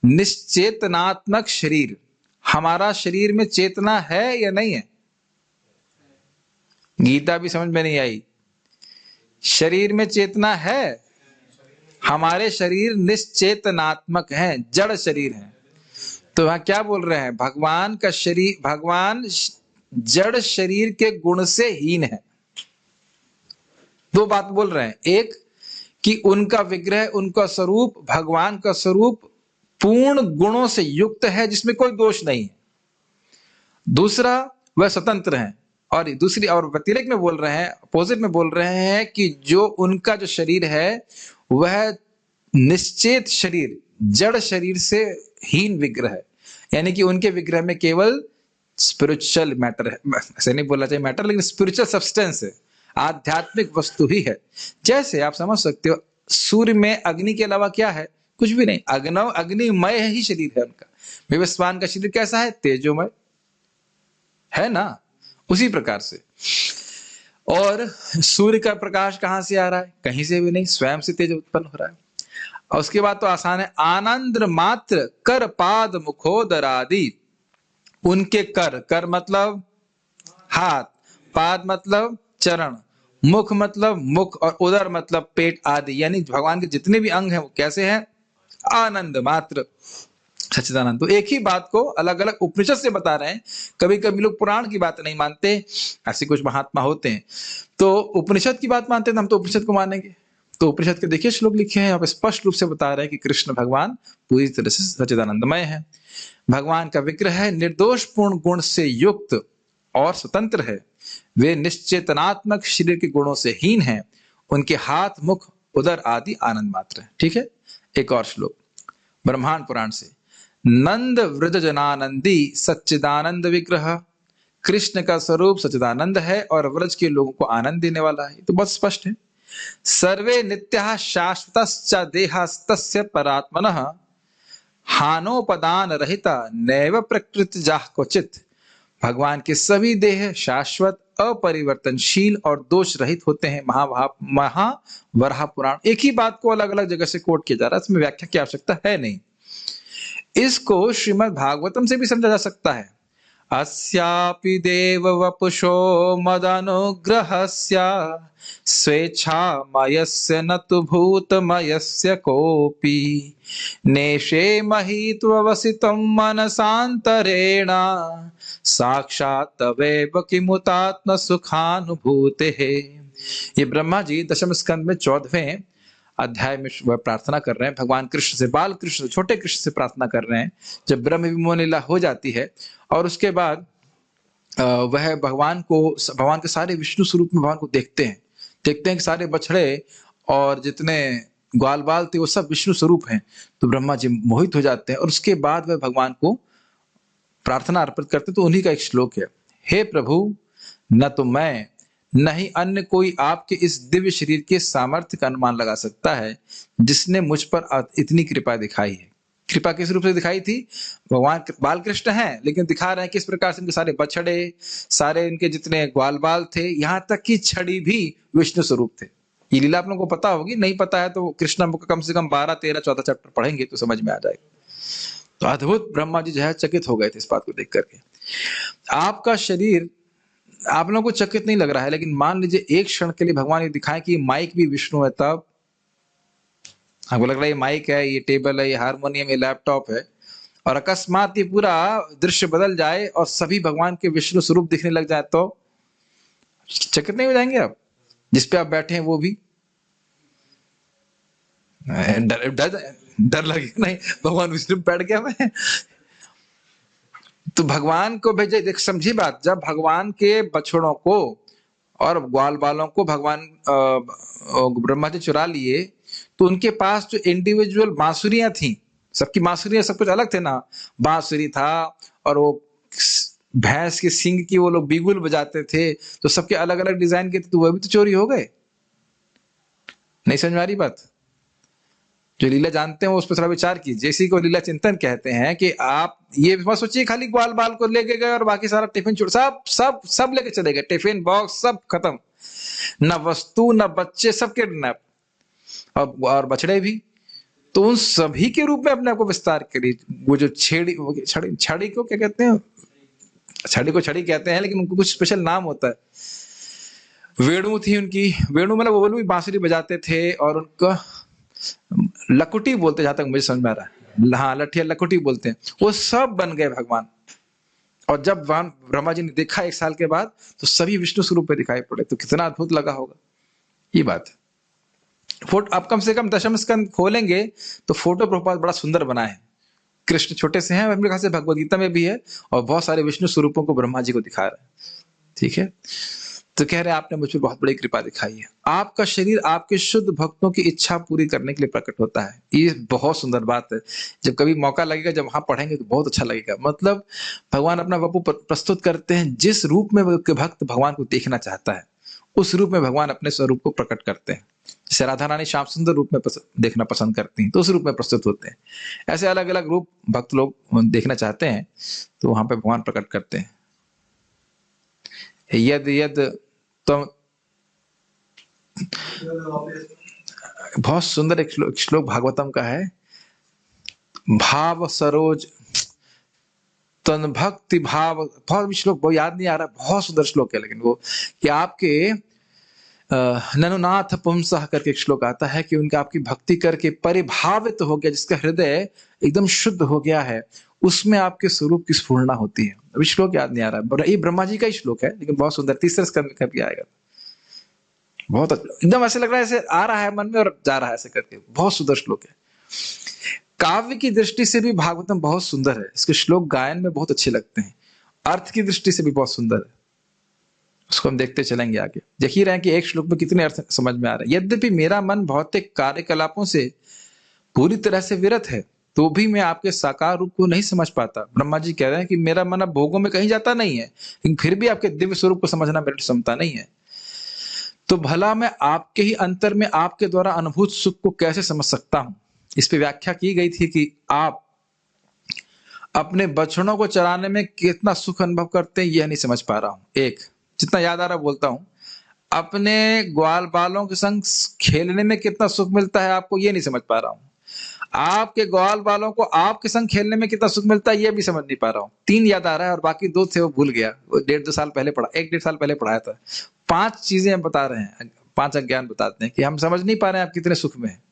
निश्चेतनात्मक शरीर। हमारा शरीर में चेतना है या नहीं है? गीता भी समझ में नहीं आई। शरीर में चेतना है? हमारे शरीर निश्चेतनात्मक हैं, जड़ शरीर हैं। तो वहां क्या बोल रहे हैं? भगवान का शरीर, भगवान जड़ शरीर के गुण से हीन है। दो बात बोल रहे हैं, एक कि उनका विग्रह, उनका स्वरूप, भगवान का स्वरूप पूर्ण गुणों से युक्त है जिसमें कोई दोष नहीं है। दूसरा, वह स्वतंत्र हैं, और दूसरी और व्यतिरेक में बोल रहे हैं, अपोजिट में बोल रहे हैं कि जो उनका जो शरीर है वह निश्चेत शरीर, जड़ शरीर से हीन विग्रह है, यानी कि उनके विग्रह में केवल स्पिरिचुअल मैटर है, ऐसे नहीं बोलना चाहिए मैटर, लेकिन स्पिरिचुअल सब्सटेंस है, आध्यात्मिक वस्तु ही है। जैसे आप समझ सकते हो सूर्य में अग्नि के अलावा क्या है, कुछ भी नहीं, अग्निमय ही शरीर है उनका। विवस्वान का शरीर कैसा है, तेजोमय है ना, उसी प्रकार से। और सूर्य का प्रकाश कहां से आ रहा है, कहीं से भी नहीं, स्वयं से तेज उत्पन्न हो रहा है। और उसके बाद तो आसान है, आनंद मात्र कर पाद मुखोदर आदि, उनके कर मतलब हाथ, पाद मतलब चरण, मुख मतलब मुख, और उदर मतलब पेट आदि, यानी भगवान के जितने भी अंग हैं वो कैसे हैं, आनंद मात्र सच्चिदानंद। तो एक ही बात को अलग अलग उपनिषद से बता रहे हैं। कभी कभी लोग पुराण की बात नहीं मानते, ऐसे कुछ महात्मा होते हैं तो उपनिषद की बात मानते हैं, तो हम तो उपनिषद को मानेंगे। तो उपनिषद के देखिए श्लोक लिखे हैं, आप स्पष्ट रूप से बता रहे हैं कि कृष्ण भगवान पूरी तरह से सच्चिदानंदमय है। भगवान का विग्रह है निर्दोष पूर्ण गुण से युक्त और स्वतंत्र है, वे निश्चेतनात्मक शरीर के गुणों से हीन हैं, उनके हाथ मुख उदर आदि आनंद मात्र है। ठीक है, एक और श्लोक ब्रह्मांड पुराण से, नंद वृज जनानंदी सच्चिदानंद विग्रह, कृष्ण का स्वरूप सच्चिदानंद है और व्रज के लोगों को आनंद देने वाला है। तो बहुत स्पष्ट है। सर्वे नित्यः शाश्वतश्च देहस्तस्य परात्मनः, हानोपदान रहिता नैव प्रकृति जाह क्वचित, भगवान के सभी देह शाश्वत अपरिवर्तनशील और दोष रहित होते हैं। महावराह पुराण। एक ही बात को अलग अलग जगह से कोट किया जा रहा है, इसमें व्याख्या की आवश्यकता है नहीं। इसको श्रीमद् भागवतम से भी समझा जा सकता है। अस्यापि देव वपुषो मदनुग्रहस्य, स्वेच्छामयस्य न तु भूतमयस्य कोऽपि, नेषे महित्ववसितं मनसान्तरेण, साक्षात् तवेव किमुतात्म सुखानुभूतेः। ये ब्रह्मा जी दशम स्कंद में 14वें अध्याय में वह प्रार्थना कर रहे हैं, भगवान कृष्ण से, बाल कृष्ण, छोटे कृष्ण से प्रार्थना कर रहे हैं। जब ब्रह्म विमोह लीला हो जाती है और उसके बाद वह भगवान के सारे विष्णु स्वरूप में भगवान को देखते हैं कि सारे बछड़े और जितने ग्वाल बाल थे वो सब विष्णु स्वरूप हैं। तो ब्रह्मा जी मोहित हो जाते हैं और उसके बाद वह भगवान को प्रार्थना अर्पित करते। तो उन्हीं का एक श्लोक है, हे प्रभु, न तो मैं न ही अन्य कोई आपके इस दिव्य शरीर के सामर्थ्य का अनुमान लगा सकता है जिसने मुझ पर इतनी कृपा दिखाई है। कृपा किस रूप से दिखाई थी, भगवान बाल कृष्ण हैं लेकिन दिखा रहे हैं किस प्रकार से इनके सारे बछड़े, सारे इनके जितने ग्वाल बाल थे, यहाँ तक कि छड़ी भी विष्णु स्वरूप थे। ये लीला आप लोगों को पता होगी, नहीं पता है तो कृष्ण को कम से कम 12, 13, 14 चैप्टर पढ़ेंगे तो समझ में आ जाएगा। तो अद्भुत ब्रह्मा जी जो है चकित हो गए थे इस बात को देख करके। आपका शरीर आप लोगों को चकित नहीं लग रहा है, लेकिन मान लीजिए एक क्षण के लिए भगवान ये दिखाए कि माइक भी विष्णु है, तब आपको लग रहा है ये माइक है, ये टेबल है, ये हारमोनियम, ये लैपटॉप है, और अकस्मात ये पूरा दृश्य बदल जाए और सभी भगवान के विष्णु स्वरूप दिखने लग जाए तो चकित नहीं हो जाएंगे आप? जिसपे आप बैठे हैं वो भी डर लगे नहीं, भगवान विष्णु बैठ गया मैं। तो भगवान को भेजे, देख समझी बात, जब भगवान के बछड़ों को और ग्वाल बालों को भगवान ब्रह्मा जी चुरा लिए तो उनके पास जो इंडिविजुअल बांसुरियां थी, सबकी बांसुरियां सब कुछ अलग थे ना, बांसुरी था और वो भैंस के सींग की वो लोग बिगुल बजाते थे, तो सबके अलग अलग डिजाइन के थे, तो वह भी तो चोरी हो गए। नहीं समझ में आ रही बात? जो लीला जानते हैं वो उस पर थोड़ा विचार कीजिए। इसी को लीला चिंतन कहते हैं कि आप ये मत सोचिए खाली ग्वाल बाल को लेके गए और बाकी सारा टिफिन छोड़, सब लेके चले गए, टिफिन बॉक्स सब खत्म, न वस्तु न बच्चे, सब किडनैप, और बछड़े भी। तो उन सभी के रूप में अपने आप को विस्तार करिए। वो जो छड़ी को क्या कहते हैं, छड़ी को छड़ी कहते हैं लेकिन उनको कुछ स्पेशल नाम होता है। वेणु थी उनकी, वेणु मतलब वो भी बांसुरी बजाते थे, और उनका लकुटी बोलते, जहां तक मुझे समझ में आ रहा है, हाँ लठिया लकुटी बोलते हैं, वो सब बन गए भगवान। और जब ब्रह्मा जी ने देखा 1 साल के बाद तो सभी विष्णु स्वरूप में दिखाई पड़े, तो कितना अद्भुत लगा होगा ये बात। फोटो आप कम से कम दशम स्कंद खोलेंगे तो फोटो प्रभुपाद बड़ा सुंदर बना है। कृष्ण छोटे से हैं, मेरे ख्याल से भगवद गीता में भी है, और बहुत सारे विष्णु स्वरूपों को ब्रह्मा जी को दिखा रहे हैं। ठीक है। तो कह रहे हैं आपने मुझ पर बहुत बड़ी कृपा दिखाई है, आपका शरीर आपके शुद्ध भक्तों की इच्छा पूरी करने के लिए प्रकट होता है। ये बहुत सुंदर बात है, जब कभी मौका लगेगा जब वहां पढ़ेंगे तो बहुत अच्छा लगेगा। मतलब भगवान अपना वपु प्रस्तुत करते हैं, जिस रूप में भक्त भगवान को देखना चाहता है उस रूप में भगवान अपने स्वरूप को प्रकट करते हैं। जैसे राधा रानी श्याम सुंदर रूप में देखना पसंद करती हैं तो उस रूप में प्रस्तुत होते हैं। ऐसे अलग अलग रूप भक्त लोग देखना चाहते हैं तो वहां पे भगवान प्रकट करते हैं। यद यद तो बहुत सुंदर एक श्लोक भागवतम का है, भाव सरोज तन भक्ति भाव, बहुत श्लोक बहुत याद नहीं आ रहा, बहुत सुंदर श्लोक है। लेकिन वो कि आपके ननुनाथ पुंसः करके एक श्लोक आता है कि उनका आपकी भक्ति करके परिभावित हो गया, जिसका हृदय एकदम शुद्ध हो गया है, उसमें आपके स्वरूप की स्फुरणा होती है। अभी श्लोक याद नहीं आ रहा है, ये ब्रह्मा जी का ही श्लोक है लेकिन बहुत सुंदर, तीसरे स्कंद में कभी आएगा। बहुत एकदम ऐसे लग रहा है ऐसे आ रहा है मन में और जा रहा है ऐसे करके, बहुत सुंदर श्लोक है। काव्य की दृष्टि से भी भागवतम बहुत सुंदर है, इसके श्लोक गायन में बहुत अच्छे लगते हैं, अर्थ की दृष्टि से भी बहुत सुंदर है। उसको हम देखते चलेंगे आगे, देख ही रहे हैं कि एक श्लोक में कितने अर्थ समझ में आ रहे हैं। यद्यपि मेरा मन भौतिक कार्यकलापों से पूरी तरह से विरत है तो भी मैं आपके साकार रूप को नहीं समझ पाता। ब्रह्मा जी कह रहे हैं कि मेरा मन अब भोगों में कहीं जाता नहीं है, लेकिन फिर भी आपके दिव्य स्वरूप को समझना मेरी क्षमता नहीं है। तो भला मैं आपके ही अंतर में आपके द्वारा अनुभूत सुख को कैसे समझ सकता हूं। इस पे व्याख्या की गई थी कि आप अपने बछड़ों को चराने में कितना सुख अनुभव करते हैं यह नहीं समझ पा रहा हूं। एक जितना याद आ रहा बोलता हूं, अपने ग्वाल बालों के संग खेलने में कितना सुख मिलता है आपको ये नहीं समझ पा रहा हूं। आपके ग्वाल बालों को आपके संग खेलने में कितना सुख मिलता है ये भी समझ नहीं पा रहा हूं। 3 याद आ रहा है और बाकी 2 थे वो भूल गया, वो 1.5-2 साल पहले पढ़ा, 1-1.5 साल पहले पढ़ाया था। 5 चीजें हम बता रहे हैं, 5 अज्ञान बताते हैं कि हम समझ नहीं पा रहे हैं आप कितने सुख में हैं।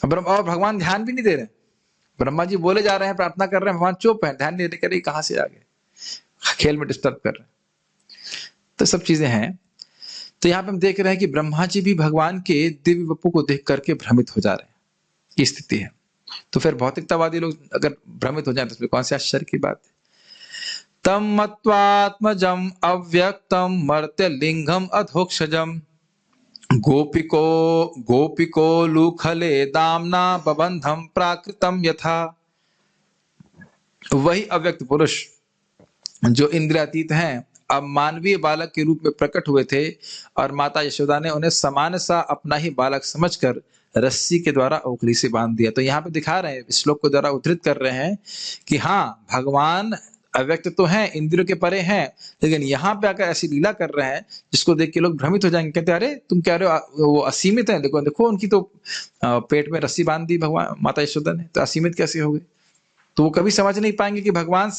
और भगवान ध्यान भी नहीं दे रहे, ब्रह्मा जी बोले जा रहे हैं, प्रार्थना कर रहे हैं, भगवान चुप है, ध्यान नहीं दे रहे, कहां से आ गए, खेल में डिस्टर्ब कर रहे हैं। तो सब चीजें हैं। तो यहाँ पे हम देख रहे हैं कि ब्रह्मा जी भी भगवान के दिव्य वपु को देख करके भ्रमित हो जा रहे हैं, ये स्थिति है। तो फिर भौतिकतावादी लोग अगर भ्रमित हो जाए तो उसमें कौन से आश्चर्य की बात है। तम मत्वात्मजम अव्यक्तम मर्त्य लिंगम अधोक्षजम गोपिको लूखले दामना बबंधम प्राकृतम यथा। वही अव्यक्त पुरुष जो इंद्रियातीत हैं अब मानवीय बालक के रूप में प्रकट हुए थे और माता यशोदा ने उन्हें समान सा अपना ही बालक समझकर रस्सी के द्वारा ओखली से बांध दिया। तो यहाँ पे दिखा रहे हैं, श्लोक के द्वारा उद्धृत कर रहे हैं कि हाँ भगवान अव्यक्त तो हैं, इंद्रियों के परे हैं, लेकिन यहाँ पे आकर ऐसी लीला कर रहे हैं जिसको देख के लोग भ्रमित हो जाएंगे, कहते अरे तुम कह रहे हो वो असीमित है, देखो देखो उनकी तो पेट में रस्सी बांध दी भगवान माता यशोदा ने, तो असीमित कैसे हो गए। तो वो कभी समझ नहीं पाएंगे कि भगवान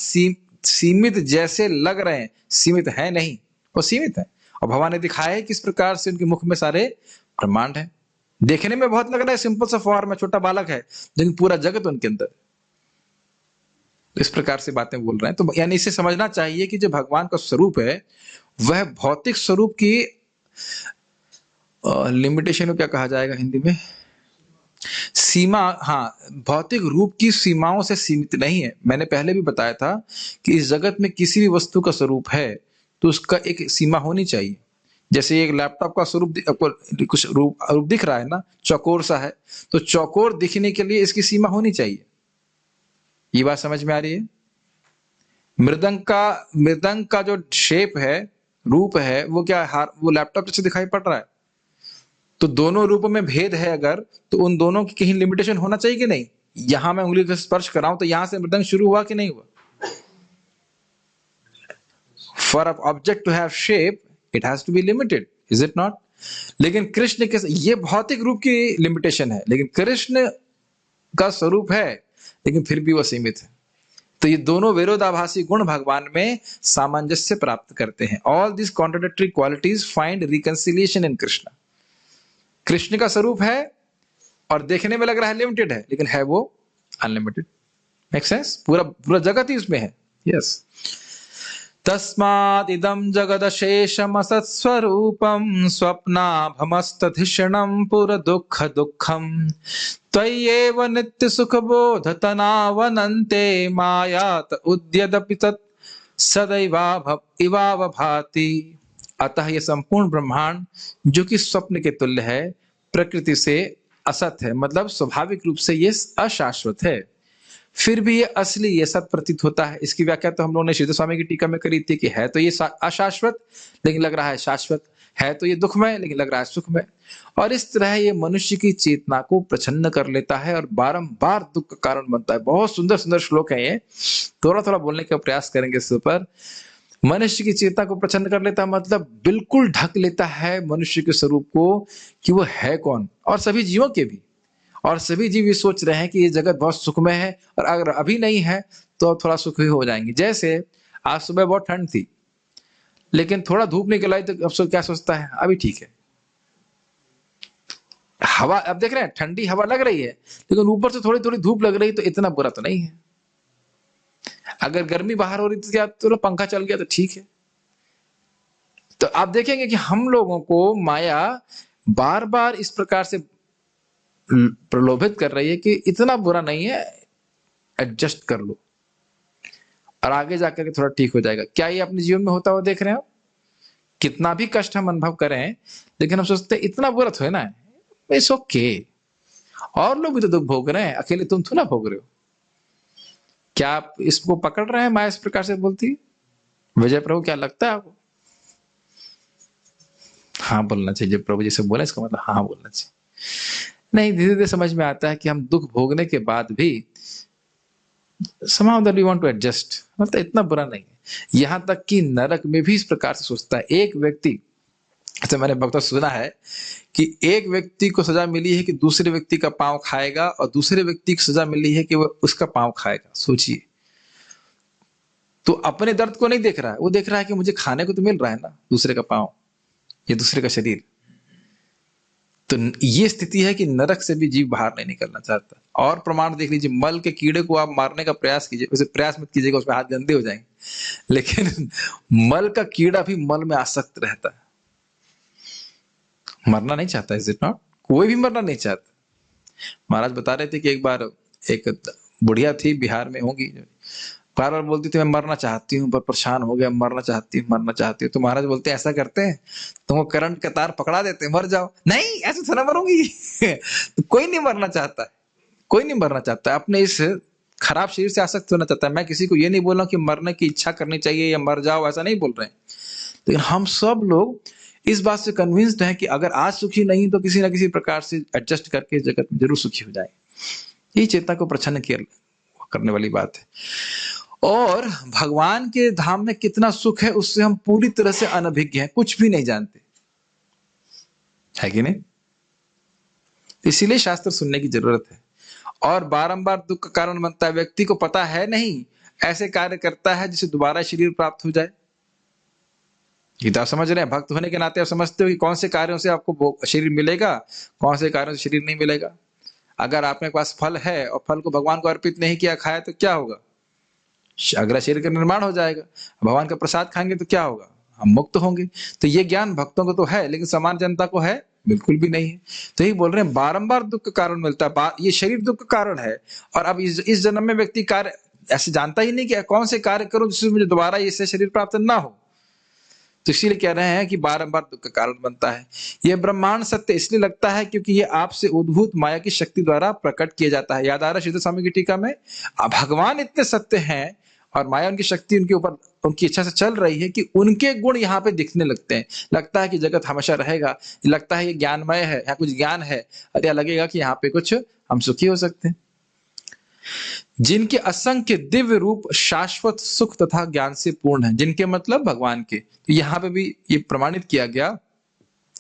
सीमित जैसे लग रहे हैं, सीमित है नहीं, वो सीमित है। और भगवान ने दिखाया है किस प्रकार से उनके मुख में सारे ब्रह्मांड है। देखने में बहुत लग रहा है सिंपल सा फॉर्म है, छोटा बालक है, लेकिन पूरा जगत उनके अंदर। इस प्रकार से बातें बोल रहे हैं। तो यानी इसे समझना चाहिए कि जो भगवान का स्वरूप है वह भौतिक स्वरूप की लिमिटेशन को क्या कहा जाएगा हिंदी में, सीमा, हाँ, भौतिक रूप की सीमाओं से सीमित नहीं है। मैंने पहले भी बताया था कि इस जगत में किसी भी वस्तु का स्वरूप है तो उसका एक सीमा होनी चाहिए। जैसे एक लैपटॉप का स्वरूप आपको कुछ रूप दिख रहा है ना, चौकोर सा है, तो चौकोर दिखने के लिए इसकी सीमा होनी चाहिए। ये बात समझ में आ रही है। मृदंग का जो शेप है, रूप है, वो क्या है, वो लैपटॉप जैसे दिखाई पड़ रहा है। तो दोनों रूपों में भेद है अगर, तो उन दोनों की कहीं लिमिटेशन होना चाहिए कि नहीं। यहां मैं उंगली से स्पर्श कर रहा हूं तो यहां से मृदंग शुरू हुआ कि नहीं हुआ। For a object to have shape it has to be limited, is it not. लेकिन कृष्ण के, ये भौतिक रूप की लिमिटेशन है, लेकिन कृष्ण का स्वरूप है लेकिन फिर भी वह सीमित है। तो ये दोनों विरोधाभासी गुण भगवान में सामंजस्य प्राप्त करते हैं। All this contradictory qualities find reconciliation in Krishna. Krishna का स्वरूप है और देखने में लग रहा है लिमिटेड है, लेकिन है वो अनलिमिटेड। मेक सेंस, पूरा जगत ही उसमें है। यस, तस्मात् इदं जगदशेषमसत्स्वरूपं स्वप्नाभमस्तधिषणं पुरदुःखदुःखं त्वय्येव नित्यसुखबोधतनावनन्ते मायात उद्यदपि तत् इवाव भाति। अतः यह संपूर्ण ब्रह्मांड जो कि स्वप्न के तुल्य है, प्रकृति से असत है, मतलब स्वाभाविक रूप से ये अशाश्वत है, फिर भी ये असली, ये सत प्रतीत होता है। इसकी व्याख्या तो हम लोगों ने श्रीधर स्वामी की टीका में करी थी कि है तो ये अशाश्वत लेकिन लग रहा है शाश्वत, है तो ये दुखमय लेकिन लग रहा है सुखमय। और इस तरह ये मनुष्य की चेतना को प्रछन्न कर लेता है और बारंबार दुख का कारण बनता है। बहुत सुंदर सुंदर श्लोक है ये, थोड़ा थोड़ा बोलने का प्रयास करेंगे इसके ऊपर। मनुष्य की चेतना को प्रछन्न कर लेता है मतलब बिल्कुल ढक लेता है मनुष्य के स्वरूप को कि वो है कौन, और सभी जीवों के भी। और सभी जीव ये सोच रहे हैं कि ये जगत बहुत सुखमय है और अगर अभी नहीं है तो अब थोड़ा सुखी हो जाएंगे। जैसे आज सुबह बहुत ठंड थी लेकिन थोड़ा धूप निकल आई तो अब क्या सोचता है, अभी ठीक है। हवा, अब देख रहे हैं ठंडी हवा लग रही है लेकिन ऊपर से थोड़ी थोड़ी धूप लग रही है तो इतना बुरा तो नहीं है। अगर गर्मी बाहर हो रही थी क्या तो पंखा चल गया तो ठीक है। तो आप देखेंगे कि हम लोगों को माया बार बार इस प्रकार से प्रलोभित कर रही है कि इतना बुरा नहीं है, एडजस्ट कर लो और आगे जाकर के थोड़ा ठीक हो जाएगा। क्या ये अपने जीवन में होता हुआ देख रहे हैं आप? कितना भी कष्ट हम अनुभव करें लेकिन हम सोचते हैं इतना बुरा तो है ना, इट्स ओके, और लोग भी तो दुख भोग रहे हैं, अकेले तुम थोड़ा भोग रहे हो। क्या आप इसको पकड़ रहे हैं? माया इस प्रकार से बोलती है। विजय प्रभु क्या लगता है आपको? हाँ बोलना चाहिए, प्रभु जी से बोले इसका मतलब हाँ बोलना चाहिए। नहीं, धीरे धीरे समझ में आता है कि हम दुख भोगने के बाद भी somehow that we want to adjust, मतलब इतना बुरा नहीं है। यहां तक कि नरक में भी इस प्रकार से सोचता है। एक व्यक्ति, अच्छा मैंने वक्ता सुना है कि एक व्यक्ति को सजा मिली है कि दूसरे व्यक्ति का पांव खाएगा और दूसरे व्यक्ति को सजा मिली है कि वो उसका पांव खाएगा। सोचिए, तो अपने दर्द को नहीं देख रहा है, वो देख रहा है कि मुझे खाने को तो मिल रहा है ना दूसरे का पांव या दूसरे का शरीर। तो ये स्थिति है कि नरक से भी जीव बाहर नहीं निकलना चाहता। और प्रमाण देख लीजिए, मल के कीड़े को आप मारने का प्रयास कीजिए, उसे प्रयास मत कीजिएगा, उसमें हाथ गंदे हो जाएंगे, लेकिन मल का कीड़ा भी मल में आसक्त रहता है, मरना नहीं चाहता। Is it not? कोई भी मरना नहीं चाहता। महाराज बता रहे थे कि एक बार एक बुढ़िया थी, बिहार में होंगी, बार बार बोलती थी मैं मरना चाहती हूँ पर परेशान हो गया, मरना चाहती हूँ मरना चाहती हूँ। तो महाराज बोलते ऐसा करते हैं तुमको करंट का तार पकड़ा देते हैं, मर जाओ। नहीं, ऐसे थोड़ा मरूंगी। तो कोई नहीं मरना चाहता है, कोई नहीं मरना चाहता है, अपने इस खराब शरीर से आसक्त होना चाहता है। मैं किसी को ये नहीं बोल रहा कि मरने की इच्छा करनी चाहिए या मर जाओ, ऐसा नहीं बोल रहे हैं। लेकिन हम सब लोग इस बात से कन्विंस्ड हैं कि अगर आज सुखी नहीं तो किसी ना किसी प्रकार से एडजस्ट करके इस जगत में जरूर सुखी हो जाए। ये चेतना को प्रछन्न करने वाली बात है। और भगवान के धाम में कितना सुख है उससे हम पूरी तरह से अनभिज्ञ हैं, कुछ भी नहीं जानते, है कि नहीं? इसीलिए शास्त्र सुनने की जरूरत है। और बारंबार दुख का कारण बनता है। व्यक्ति को पता है नहीं, ऐसे कार्य करता है जिसे दोबारा शरीर प्राप्त हो जाए। ये तो आप समझ रहे हैं, भक्त होने के नाते आप समझते हो कि कौन से कार्यों से आपको शरीर मिलेगा, कौन से कार्यों से शरीर नहीं मिलेगा। अगर आपके पास फल है और फल को भगवान को अर्पित नहीं किया, खाया, तो क्या होगा? अगला शरीर का निर्माण हो जाएगा। भगवान का प्रसाद खाएंगे तो क्या होगा? हम मुक्त होंगे। तो ये ज्ञान भक्तों को तो है लेकिन सामान्य जनता को है बिल्कुल भी नहीं है। तो यही बोल रहे हैं, बारंबार दुख का कारण मिलता है। ये शरीर दुख का कारण है। और अब इस जन्म में व्यक्ति कार्य ऐसे जानता ही नहीं कि कौन से कार्य करूं जिससे मुझे दोबारा इससे शरीर प्राप्त ना हो। तो इसीलिए कह रहे हैं कि बारंबार दुख का कारण बनता है। यह ब्रह्मांड सत्य इसलिए लगता है क्योंकि यह आपसे उद्भूत माया की शक्ति द्वारा प्रकट किया जाता है। याद आ रहा है श्रीधर स्वामी की टीका में, भगवान इतने सत्य हैं और माया उनकी शक्ति उनके ऊपर उनकी इच्छा से चल रही है कि उनके गुण यहाँ पे दिखने लगते हैं। लगता है कि जगत हमेशा रहेगा, लगता है ये ज्ञानमय है, यहाँ कुछ ज्ञान है, और यह लगेगा कि यहाँ पे कुछ हम सुखी हो सकते हैं। जिनके असंख्य दिव्य रूप शाश्वत सुख तथा ज्ञान से पूर्ण है। जिनके मतलब भगवान के। तो यहाँ पे भी ये प्रमाणित किया गया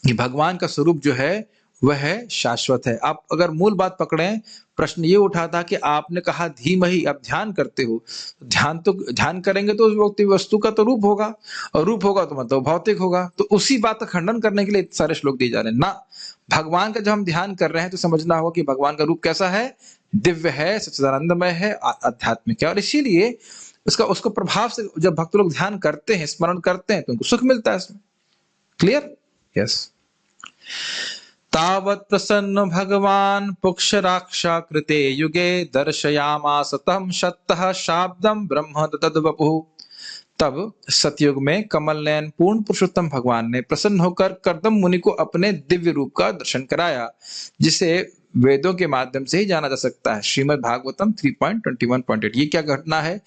कि भगवान का स्वरूप जो है वह है शाश्वत है। आप अगर मूल बात पकड़ें, प्रश्न ये उठा था कि आपने कहा धीमहि, आप ध्यान करते हो, ध्यान करेंगे तो उस वस्तु का तो रूप होगा, और रूप होगा तो मतलब भौतिक होगा। तो उसी बात का खंडन करने के लिए सारे श्लोक दिए जा रहे हैं ना। भगवान का जब हम ध्यान कर रहे हैं तो समझना होगा कि भगवान का रूप कैसा है, दिव्य है, सच्चिदानंदमय है, आध्यात्मिक है। और इसीलिए उसको प्रभाव से जब भक्त लोग ध्यान करते हैं, स्मरण करते हैं, तो उनको सुख मिलता है इसमें। क्लियर? यस। तावत् प्रसन्न भगवान पुक्षराक्षाकृते युगे दर्शयामास तं शतः शाब्दं ब्रह्म तद्वपुः। तब सतयुग में कमल नयन पूर्ण पुरुषोत्तम भगवान ने प्रसन्न होकर कर्दम मुनि को अपने दिव्य रूप का दर्शन कराया, जिसे वेदों के माध्यम से ही जाना जा सकता है। श्रीमद् भागवतम 3.21.8। ये क्या घटना है?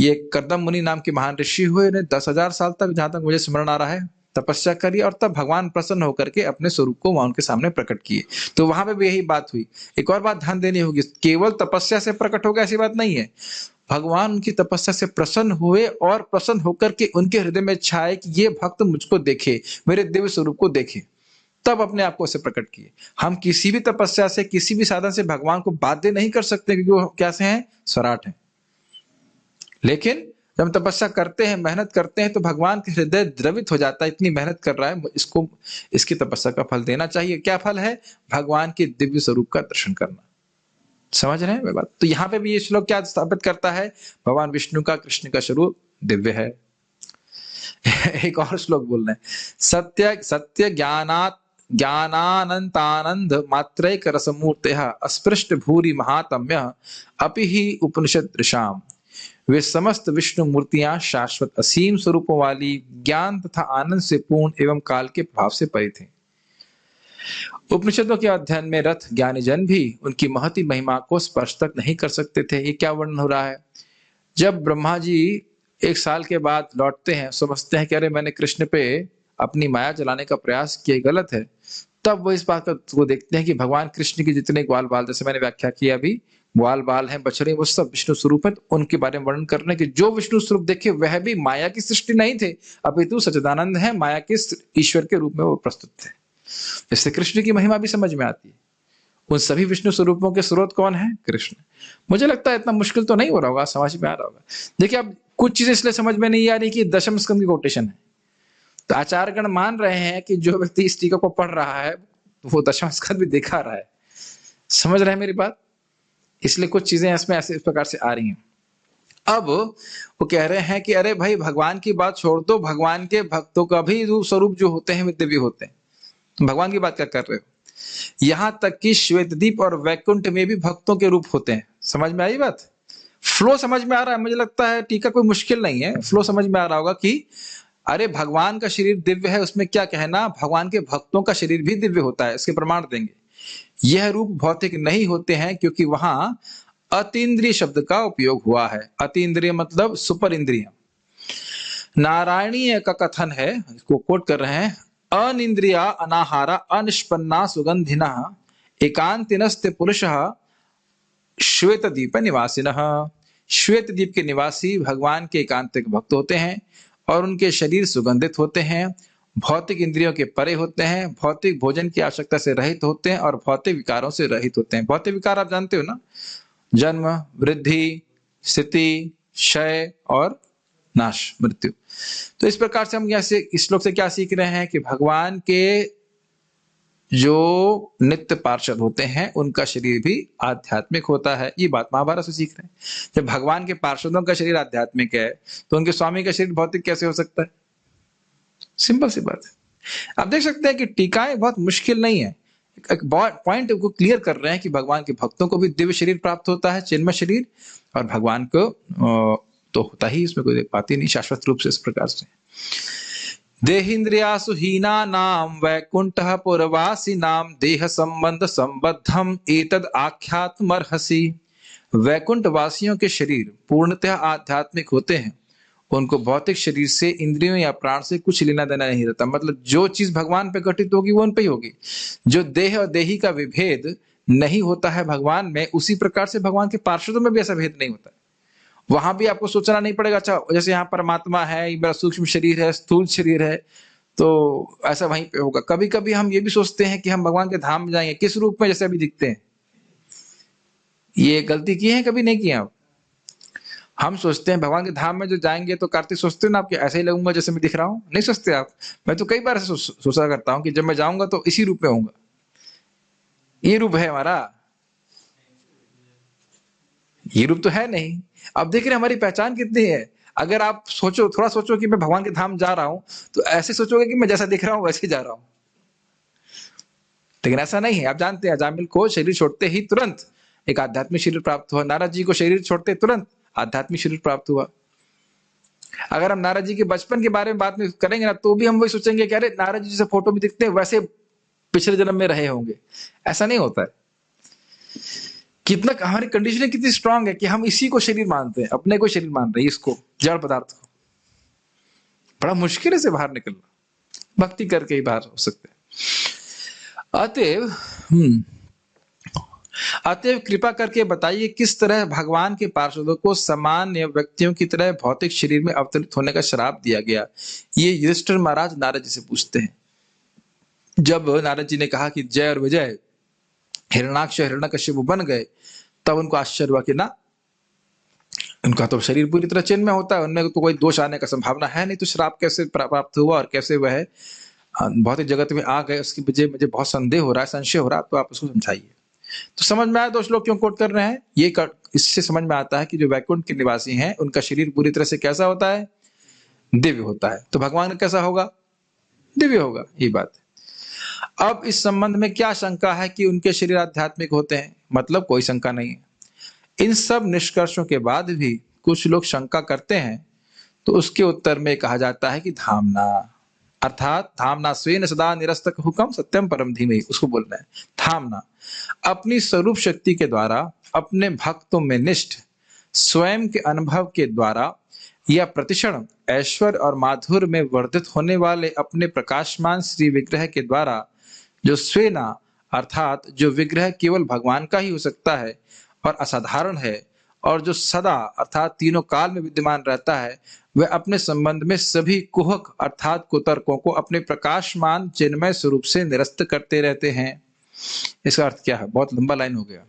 ये कर्दम मुनि नाम के महान ऋषि हुए ने 10,000 साल तक, जहां तक मुझे स्मरण आ रहा है, तपस्या करी और तब भगवान प्रसन्न होकर के अपने स्वरूप को वहां उनके सामने प्रकट किए। तो वहां पे भी यही बात हुई। एक और बात ध्यान देनी होगी, केवल तपस्या से प्रकट होगा ऐसी बात नहीं है। भगवान उनकी तपस्या से प्रसन्न हुए और प्रसन्न होकर के उनके हृदय में छाए कि ये भक्त मुझको देखे, मेरे दिव्य स्वरूप को देखे, तब अपने आप को उसे प्रकट किए। हम किसी भी तपस्या से, किसी भी साधन से भगवान को बाध्य नहीं कर सकते, क्योंकि वो कैसे हैं? स्वराट हैं। लेकिन जब हम तपस्या करते हैं, मेहनत करते हैं, तो भगवान के हृदय द्रवित हो जाता है, इतनी मेहनत कर रहा है, इसको, इसकी तपस्या का फल देना चाहिए। क्या फल है? भगवान के दिव्य स्वरूप का दर्शन करना। समझ रहे हैं बात? तो यहाँ पे भी ये श्लोक क्या स्थापित करता है? भगवान विष्णु का, कृष्ण का स्वरूप दिव्य है। एक और श्लोक बोल रहे हैं, सत्य सत्य ज्ञानात ज्ञानानंतानंद मात्रैक रसमूर्तेः अस्पृष्ट भूरि महात्म्य अपि ही उपनिषद दृशाम। वे समस्त विष्णु मूर्तियां शाश्वत असीम स्वरूपों वाली, ज्ञान तथा आनंद से पूर्ण एवं काल के प्रभाव से परे थे। उपनिषदों के अध्ययन में रथ ज्ञानी जन भी उनकी महती महिमा को स्पर्श तक नहीं कर सकते थे। ये क्या वर्णन हो रहा है? जब ब्रह्मा जी 1 साल के बाद लौटते हैं, समझते हैं कि अरे मैंने कृष्ण पे अपनी माया चलाने का प्रयास किया, गलत है, तब वो इस बात को देखते हैं कि भगवान कृष्ण के जितने ग्वाल बाल, जैसे मैंने व्याख्या किया अभी, ग्वाल बाल हैं, बछड़े, वो सब विष्णु स्वरूप है। तो उनके बारे में वर्णन करने की, जो विष्णु स्वरूप देखे वह भी माया की सृष्टि नहीं थे, अपितु सच्चिदानंद है, माया के ईश्वर के रूप में वो प्रस्तुत थे। इससे कृष्ण की महिमा भी समझ में आती है। उन सभी विष्णु स्वरूपों के स्रोत कौन है? कृष्ण। मुझे लगता है इतना मुश्किल तो नहीं हो रहा होगा, समझ में आ रहा होगा। देखिए, अब कुछ चीजें इसलिए समझ में नहीं आ रही कि दशम स्कंद की कोटेशन है, तो आचार्यगण मान रहे हैं कि जो व्यक्ति इस टीका को पढ़ रहा है वो दशम स्कंद भी दिखा रहा है। समझ रहे हैं मेरी बात? इसलिए कुछ चीजें इसमें ऐसे इस प्रकार से आ रही हैं। अब वो कह रहे हैं कि अरे भाई, भगवान की बात छोड़ दो, भगवान के भक्तों का भी स्वरूप जो होते हैं वे दिव्य होते हैं। तो भगवान की बात क्या कर रहे हो? यहां तक कि श्वेतदीप और वैकुंठ में भी भक्तों के रूप होते हैं। समझ में आई बात? फ्लो समझ में आ रहा है? मुझे लगता है टीका कोई मुश्किल नहीं है, फ्लो समझ में आ रहा होगा कि अरे भगवान का शरीर दिव्य है, उसमें क्या कहना, भगवान के भक्तों का शरीर भी दिव्य होता है, इसके प्रमाण देंगे। यह रूप भौतिक नहीं होते हैं, क्योंकि वहां अतीन्द्रिय शब्द का उपयोग हुआ है। अतीन्द्रिय मतलब सुपर इंद्रिय। नारायणीय का कथन है, इसको कोट कर रहे हैं, अनिंद्रिया अनाहारा अनिष्पन्ना सुगंधिना एकांतिनस्ते पुरुषः श्वेत दीप निवासिनः। श्वेत दीप के निवासी भगवान के एकांतिक भक्त होते हैं और उनके शरीर सुगंधित होते हैं, भौतिक इंद्रियों के परे होते हैं, भौतिक भोजन की आवश्यकता से रहित होते हैं और भौतिक विकारों से रहित होते हैं। भौतिक विकार आप जानते हो ना, जन्म, वृद्धि, स्थिति, क्षय और नाश, मृत्यु। तो इस प्रकार से हम यहाँ से इस श्लोक से क्या सीख रहे हैं कि भगवान के जो नित्य पार्षद होते हैं उनका शरीर भी आध्यात्मिक होता है। ये बात महाभारत से सीख रहे हैं। जब भगवान के पार्षदों का शरीर आध्यात्मिक है तो उनके स्वामी का शरीर भौतिक कैसे हो सकता है? सिंपल सी बात है। आप देख सकते हैं कि टीकाएं बहुत मुश्किल नहीं है, एक पॉइंट को क्लियर कर रहे हैं कि भगवान के भक्तों को भी दिव्य शरीर प्राप्त होता है, चिन्मय शरीर, और भगवान को तो होता ही, इसमें कोई बात ही नहीं, शाश्वत रूप से इस प्रकार से। देहिंद्रियासु हीना नाम वैकुंठः पुरवासी नाम देह संबंध संबद्धम एतद आख्यात्मर्हसि। वैकुंठ वासियों के शरीर पूर्णतः आध्यात्मिक होते हैं, उनको भौतिक शरीर से, इंद्रियों या प्राण से कुछ लेना देना नहीं रहता। मतलब जो चीज भगवान पे घटित होगी वो उन पे ही होगी। जो देह और देही का विभेद नहीं होता है भगवान में, उसी प्रकार से भगवान के पार्षदों में भी ऐसा भेद नहीं होता। वहां भी आपको सोचना नहीं पड़ेगा, अच्छा जैसे यहाँ परमात्मा है, ये मेरा सूक्ष्म शरीर है, स्थूल शरीर है, तो ऐसा वहीं पे होगा। कभी कभी हम ये भी सोचते हैं कि हम भगवान के धाम में जाएंगे, किस रूप में, जैसे अभी दिखते हैं। ये गलती की है, कभी नहीं किया आप? हम सोचते हैं भगवान के धाम में जो जाएंगे तो कार्तिक सोचते हो ना आपके ऐसे ही लगूंगा जैसे मैं दिख रहा हूं, नहीं सोचते आप? मैं तो कई बार सोचा करता हूं कि जब मैं जाऊंगा तो इसी रूप में होऊंगा। ये रूप है हमारा? ये रूप तो है नहीं। अब देख रहे हमारी पहचान कितनी है। अगर आप सोचो, थोड़ा सोचो कि मैं भगवान के धाम जा रहा हूं, तो ऐसे सोचोगे कि मैं जैसा दिख रहा हूं वैसे जा रहा हूं, लेकिन ऐसा नहीं है। आप जानते हैं अजामिल को शरीर छोड़ते ही तुरंत एक आध्यात्मिक शरीर प्राप्त हुआ, नारद जी को शरीर छोड़ते तुरंत आध्यात्मिक शरीर प्राप्त हुआ। अगर हम नारद जी के बचपन के बारे में बात में करेंगे ना, तो भी हम वही सोचेंगे कि अरे नारद जी जैसे फोटो में दिखते हैं वैसे पिछले जन्म में रहे होंगे। ऐसा नहीं होता है। कितना हमारी कंडीशनिंग कितनी स्ट्रांग है कि हम इसी को शरीर मानते हैं, अपने को शरीर मान रहे हैं, इसको जड़ पदार्थ को। बड़ा मुश्किल है से बाहर निकलना, भक्ति करके ही बाहर हो सकते हैं। अतएव कृपा करके बताइए किस तरह भगवान के पार्षदों को सामान्य व्यक्तियों की तरह भौतिक शरीर में अवतरित होने का श्राप दिया गया। ये युधिष्ठिर महाराज नारद जी से पूछते हैं। जब नारद जी ने कहा कि जय और विजय हिरण्याक्ष हिरण्यकश्यप बन गए, तब उनको आश्चर्य हुआ कि ना, उनका तो शरीर पूरी तरह चिन्ह में होता है, उनमें तो कोई दोष आने का संभावना है नहीं, तो श्राप कैसे प्राप्त हुआ और कैसे वह भौतिक जगत में आ गए, उसकी वजह मुझे बहुत संदेह हो रहा है, संशय हो रहा है, तो आप उसको समझाइए। तो समझ में आया दो श्लोक क्यों कोट कर रहे हैं। ये इससे समझ में आता है कि जो वैकुंठ के निवासी हैं उनका शरीर पूरी तरह से कैसा होता है, दिव्य होता है। तो भगवान का कैसा होगा, दिव्य होगा, ये बात है। अब इस संबंध में क्या शंका है कि उनके शरीर आध्यात्मिक होते हैं, मतलब कोई शंका नहीं है। इन सब निष्कर्षों के बाद भी कुछ लोग शंका करते हैं, तो उसके उत्तर में कहा जाता है कि धामना, अर्थात धामना स्वेन सदा निरस्तक हुकम सत्यम परम धीमे, उसको बोलना है धामना। अपनी स्वरूप शक्ति के द्वारा अपने भक्तों में निष्ठ, स्वयं के अनुभव के द्वारा या प्रतिक्षण ऐश्वर्य और माधुर्य में वर्धित होने वाले अपने प्रकाशमान श्री विग्रह के द्वारा, जो स्वेना अर्थात जो विग्रह केवल भगवान का ही हो सकता है और असाधारण है, और जो सदा अर्थात तीनों काल में विद्यमान रहता है, वह अपने संबंध में सभी कुहक अर्थात कुतर्कों को अपने प्रकाशमान चिन्मय स्वरूप से निरस्त करते रहते हैं। इसका अर्थ क्या है, बहुत लंबा लाइन हो गया।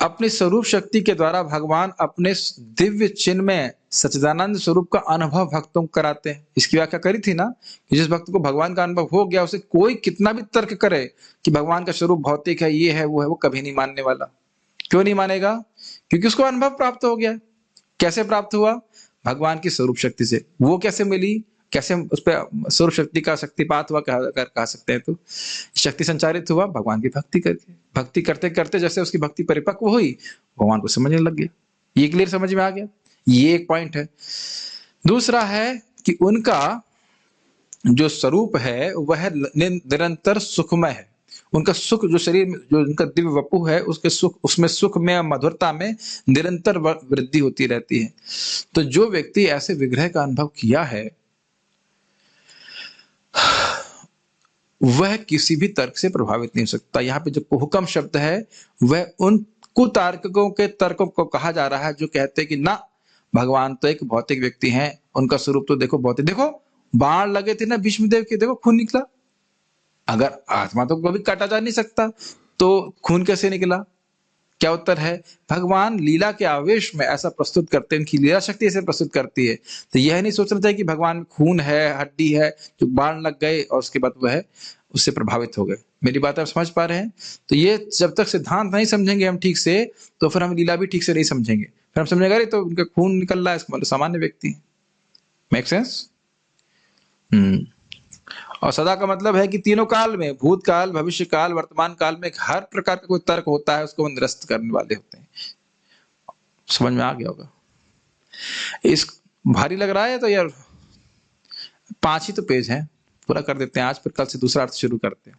अपनी स्वरूप शक्ति के द्वारा भगवान अपने दिव्य चिन्मय सच्चिदानंद स्वरूप का अनुभव भक्तों को कराते हैं। इसकी व्याख्या करी थी ना कि जिस भक्त को भगवान का अनुभव हो गया, उसे कोई कितना भी तर्क करे कि भगवान का स्वरूप भौतिक है, ये है, वो कभी नहीं मानने वाला। क्यों नहीं मानेगा, क्योंकि उसको अनुभव प्राप्त हो गया। कैसे प्राप्त हुआ, भगवान की स्वरूप शक्ति से। वो कैसे मिली, कैसे उस पर स्वरूप शक्ति का शक्तिपात हुआ, कह सकते हैं। तो शक्ति संचारित हुआ भगवान की भक्ति करके। भक्ति करते करते जैसे उसकी भक्ति परिपक्व हुई, भगवान को समझने लग गया। ये क्लियर समझ में आ गया, ये एक पॉइंट है। दूसरा है कि उनका जो स्वरूप है वह निरंतर सुखमय है। उनका सुख, जो शरीर में जो उनका दिव्य वपु है, उसके सुख, उसमें सुख में, मधुरता में निरंतर वृद्धि होती रहती है। तो जो व्यक्ति ऐसे विग्रह का अनुभव किया है, वह किसी भी तर्क से प्रभावित नहीं हो सकता। यहाँ पे जो हुकम शब्द है, वह उन कुतार्किकों के तर्कों को कहा जा रहा है जो कहते हैं कि ना, भगवान तो एक भौतिक व्यक्ति हैं, उनका स्वरूप तो देखो भौतिक, देखो बाण लगे थे ना भीष्मदेव के, देखो खून निकला। अगर आत्मा तो कभी काटा जा नहीं सकता, तो खून कैसे निकला? क्या उत्तर है, भगवान लीला के आवेश में ऐसा प्रस्तुत करते हैं, उनकी लीला शक्ति ऐसे प्रस्तुत करती है। तो यह नहीं सोचना चाहिए कि भगवान में खून है, हड्डी है, जो बाण लग गए और उसके बाद वह उससे प्रभावित हो गए। मेरी बात आप समझ पा रहे हैं? तो ये जब तक सिद्धांत नहीं समझेंगे हम ठीक से, तो फिर हम लीला भी ठीक से नहीं समझेंगे। फिर हम समझेंगे अरे तो उनका खून निकल रहा है, इसका मतलब सामान्य व्यक्ति है। Make sense? और सदा का मतलब है कि तीनों काल में, भूतकाल, भविष्य काल, वर्तमान काल में हर प्रकार का कोई तर्क होता है, उसको निरस्त करने वाले होते हैं। समझ में आ गया होगा। इस भारी लग रहा है तो यार 5 ही तो पेज है, पूरा कर देते हैं आज, फिर कल से दूसरा अर्थ शुरू करते हैं।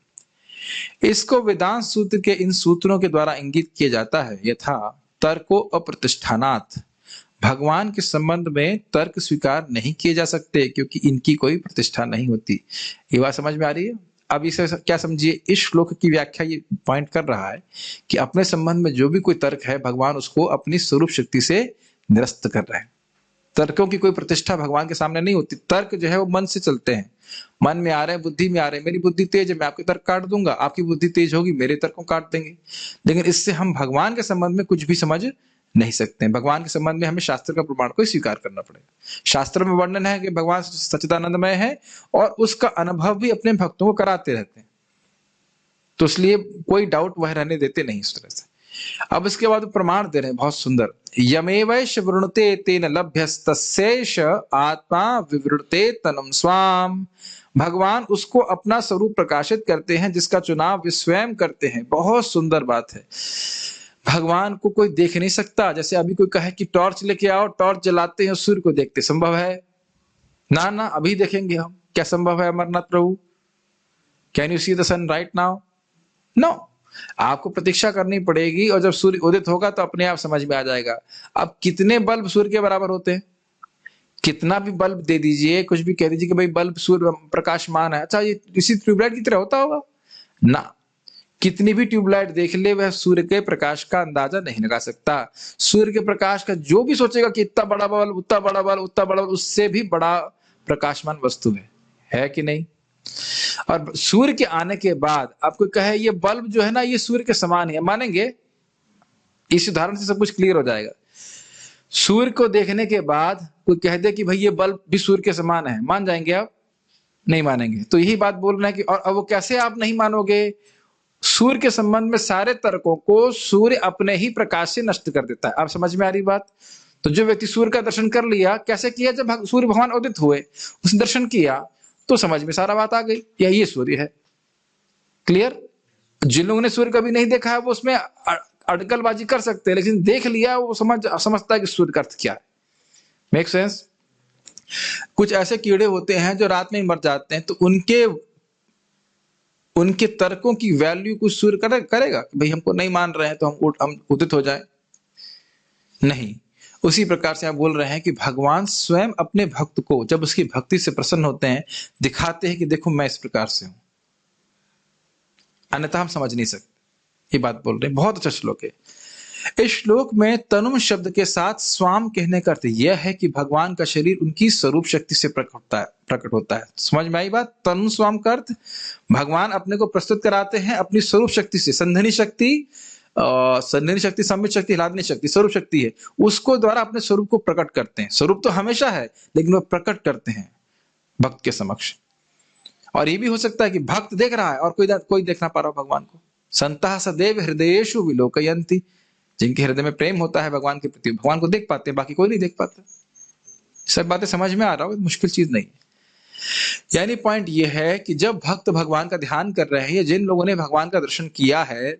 इसको वेदांत सूत्र के इन सूत्रों के द्वारा इंगित किया जाता है, यथा तर्को अप्रतिष्ठानात्, भगवान के संबंध में तर्क स्वीकार नहीं किए जा सकते क्योंकि इनकी कोई प्रतिष्ठा नहीं होती। ये बात समझ में आ रही है? अब इसे क्या समझिए, इस श्लोक की व्याख्या ये पॉइंट कर रहा है कि अपने संबंध में जो भी कोई तर्क है, भगवान उसको अपनी स्वरूप शक्ति से निरस्त कर रहे हैं। तर्कों की कोई प्रतिष्ठा भगवान के सामने नहीं होती। तर्क जो है वो मन से चलते हैं, मन में आ रहे हैं, बुद्धि में आ रहे हैं। मेरी बुद्धि तेज है, मैं आपके तर्क काट दूंगा, आपकी बुद्धि तेज होगी, मेरे तर्क को काट देंगे। लेकिन इससे हम भगवान के संबंध में कुछ भी समझ नहीं सकते हैं। भगवान के संबंध में हमें शास्त्र का प्रमाण को स्वीकार करना पड़ेगा। शास्त्र में वर्णन है कि भगवान सच्चिदानंदमय है और उसका अनुभव भी अपने भक्तों को कराते रहते हैं, तो इसलिए कोई डाउट वह रहने देते नहीं इस तरह से। अब इसके बाद प्रमाण दे रहे हैं बहुत सुंदर, यमेवैष वृणुते तेन लभ्यस्तस्यैष आत्मा विवृते तनुम स्वाम। भगवान उसको अपना स्वरूप प्रकाशित करते हैं जिसका चुनाव वे स्वयं करते हैं। बहुत सुंदर बात है। भगवान को कोई देख नहीं सकता। जैसे अभी कोई कहे कि टॉर्च लेके आओ, टॉर्च जलाते हैं, सूर्य को देखते, संभव है? ना ना, अभी देखेंगे हम, क्या संभव है Amarnath Prabhu? Can you see the sun right now? No. आपको प्रतीक्षा करनी पड़ेगी, और जब सूर्य उदित होगा तो अपने आप समझ में आ जाएगा। अब कितने बल्ब सूर्य के बराबर होते हैं? कितना भी बल्ब दे दीजिए, कुछ भी कह दीजिए कि भाई बल्ब सूर्य प्रकाशमान है, अच्छा ये इसी ट्यूबलाइट की तरह होता होगा? ना, कितनी भी ट्यूबलाइट देख ले, वह सूर्य के प्रकाश का अंदाजा नहीं लगा सकता। सूर्य के प्रकाश का जो भी सोचेगा कि इतना बड़ा बल्ब, उतना बड़ा बल्ब, उतना बड़ा बल्ब, उससे भी बड़ा प्रकाशमान वस्तु है कि नहीं? और सूर्य के आने के बाद आपको कहे ये बल्ब जो है ना, ये सूर्य के समान है, मानेंगे? इस उदाहरण से सब कुछ क्लियर हो जाएगा। सूर्य को देखने के बाद कोई कह दे कि भाई ये बल्ब भी सूर्य के समान है, मान जाएंगे आप? नहीं मानेंगे। तो यही बात बोल रहे हैं कि और अब वो कैसे आप नहीं मानोगे? सूर्य के संबंध में सारे तर्कों को सूर्य अपने ही प्रकाश से नष्ट कर देता है। आप समझ में आ रही बात? तो जो व्यक्ति सूर्य का दर्शन कर लिया, कैसे किया? जब सूर्य भगवान उदित हुए, उसने दर्शन किया, तो समझ में सारा बात आ गई, ये सूर्य है। क्लियर? जिन लोगों ने सूर्य कभी नहीं देखा है वो उसमें अड़कलबाजी कर सकते हैं, लेकिन देख लिया वो समझता है कि सूर्य का अर्थ क्या है। Make sense? कुछ ऐसे कीड़े होते हैं जो रात में ही मर जाते हैं, तो उनके तर्कों की वैल्यू कुछ सूर्य करेगा? भाई हमको नहीं मान रहे हैं तो हम उदित हो जाए? नहीं। उसी प्रकार से आप बोल रहे हैं कि भगवान स्वयं अपने भक्त को जब उसकी भक्ति से प्रसन्न होते हैं, दिखाते हैं कि देखो मैं इस प्रकार से हूं, अन्यथा हम समझ नहीं सकते। ये बात बोल रहे हैं। बहुत अच्छा श्लोक है। इस श्लोक में तनुम शब्द के साथ स्वाम कहने का अर्थ यह है कि भगवान का शरीर उनकी स्वरूप शक्ति से प्रकट होता है। समझ में आई बात? तनु स्वाम का अर्थ भगवान अपने को प्रस्तुत कराते हैं अपनी स्वरूप शक्ति से। संधिनी शक्ति, सम्मित शक्ति, हिलादनी शक्ति स्वरूप शक्ति है, उसको द्वारा अपने स्वरूप को प्रकट करते हैं। स्वरूप तो हमेशा है, लेकिन वो प्रकट करते हैं भक्त के समक्ष। और ये भी हो सकता है कि भक्त देख रहा है और कोई देख ना पा रहा हो भगवान को। संतः सदैव हृदयेषु विलोकयन्ति, जिनके हृदय में प्रेम होता है भगवान के प्रति, भगवान को देख पाते हैं, बाकी कोई नहीं देख पाता। सब बातें समझ में आ रहा हो, मुश्किल चीज नहीं है। यानी पॉइंट ये है कि जब भक्त भगवान का ध्यान कर रहे हैं, या जिन लोगों ने भगवान का दर्शन किया है,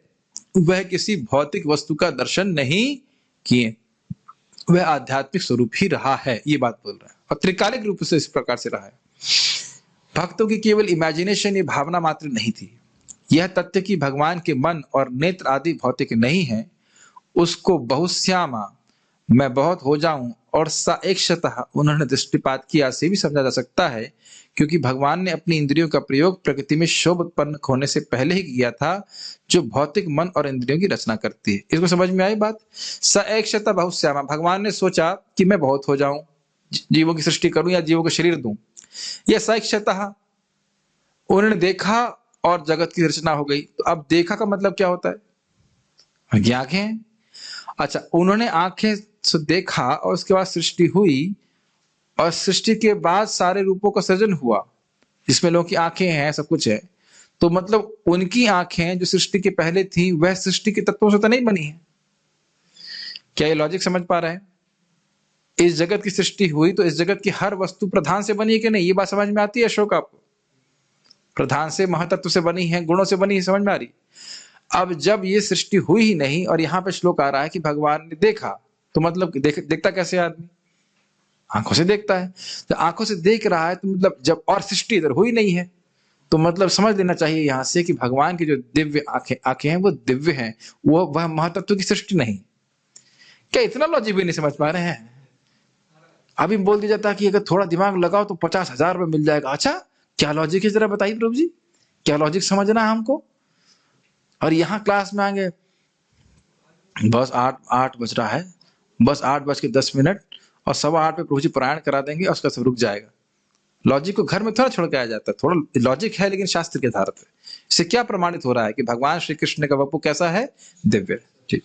वह किसी भौतिक वस्तु का दर्शन नहीं किए, वह आध्यात्मिक स्वरूप ही रहा है। ये बात बोल रहा है, और त्रिकालिक रूप से इस प्रकार से रहा है। भक्तों की केवल इमेजिनेशन, ये भावना मात्र नहीं थी। यह तथ्य कि भगवान के मन और नेत्र आदि भौतिक नहीं है, उसको बहुश्यामा, मैं बहुत हो जाऊं, और साएक्षतः उन्होंने दृष्टिपात किया से भी समझा जा सकता है, क्योंकि भगवान ने अपनी इंद्रियों का प्रयोग प्रकृति में शोभ उत्पन्न होने से पहले ही किया था, जो भौतिक मन और इंद्रियों की रचना करती है। इसको समझ में आई बात? साएक्षतः बहुश्यामा, भगवान ने सोचा कि मैं बहुत हो जाऊं, जीवों की सृष्टि करूं या जीवों को शरीर दूं। यह साएक्षतः उन्होंने देखा और जगत की रचना हो गई। तो अब देखा का मतलब क्या होता है? आंखें। अच्छा, उन्होंने आंखें से देखा और उसके बाद सृष्टि हुई, और सृष्टि के बाद सारे रूपों का सृजन हुआ, जिसमें लोगों की आंखें हैं, सब कुछ है। तो मतलब उनकी आंखें जो सृष्टि के पहले थी, वह सृष्टि के तत्वों से तो नहीं बनी है। क्या ये लॉजिक समझ पा रहे हैं? इस जगत की सृष्टि हुई तो इस जगत की हर वस्तु प्रधान से बनी है कि नहीं? ये बात समझ में आती है अशोक आपको? प्रधान से, महतत्व से बनी है, गुणों से बनी है, समझ में आ रही? अब जब ये सृष्टि हुई ही नहीं, और यहाँ पे श्लोक आ रहा है कि भगवान ने देखा, तो मतलब देखता कैसे आदमी? आंखों से देखता है। तो आंखों से देख रहा है, तो मतलब जब और सृष्टि इधर हुई नहीं है, तो मतलब समझ लेना चाहिए यहाँ से कि भगवान की जो दिव्य आंखें हैं वो दिव्य हैं, वह महतत्व की सृष्टि नहीं। क्या इतना लॉजिक भी नहीं समझ पा रहे हैं? अभी बोल दिया जाता है कि अगर थोड़ा दिमाग लगाओ तो 50,000 रुपये मिल जाएगा। अच्छा, क्या लॉजिक है जरा बताइए प्रभु जी, क्या लॉजिक समझना है हमको? और यहाँ क्लास में आएंगे, बस 8 बज रहा है, बस 8:10 और 8:15 पे प्रभु जी पारायण करा देंगे और उसका सब रुक जाएगा। लॉजिक को घर में थोड़ा छोड़ के आया जाता है। थोड़ा लॉजिक है, लेकिन शास्त्र के आधार पर। इससे क्या प्रमाणित हो रहा है कि भगवान श्री कृष्ण का वपु कैसा है? दिव्य। ठीक।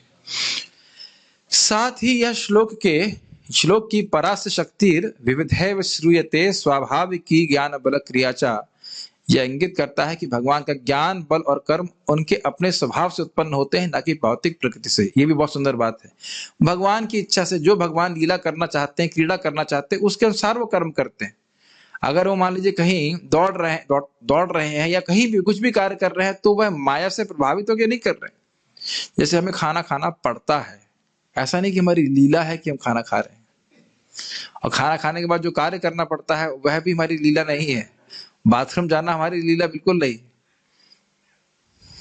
साथ ही यह श्लोक की परास्त शक्तिर विविधैव श्रूयते स्वाभाविकी ज्ञान बल क्रियाचा, यह इंगित करता है कि भगवान का ज्ञान, बल और कर्म उनके अपने स्वभाव से उत्पन्न होते हैं, ना कि भौतिक प्रकृति से। ये भी बहुत सुंदर बात है। भगवान की इच्छा से जो भगवान लीला करना चाहते हैं, क्रीड़ा करना चाहते हैं, उसके अनुसार वो कर्म करते हैं। अगर वो मान लीजिए कहीं दौड़ रहे हैं या कहीं भी कुछ भी कार्य कर रहे हैं, तो वह माया से प्रभावित होकर नहीं कर रहे हैं। जैसे हमें खाना खाना पड़ता है, ऐसा नहीं कि हमारी लीला है कि हम खाना खा रहे हैं। और खाना खाने के बाद जो कार्य करना पड़ता है वह भी हमारी लीला नहीं है। बाथरूम जाना हमारी लीला बिल्कुल नहीं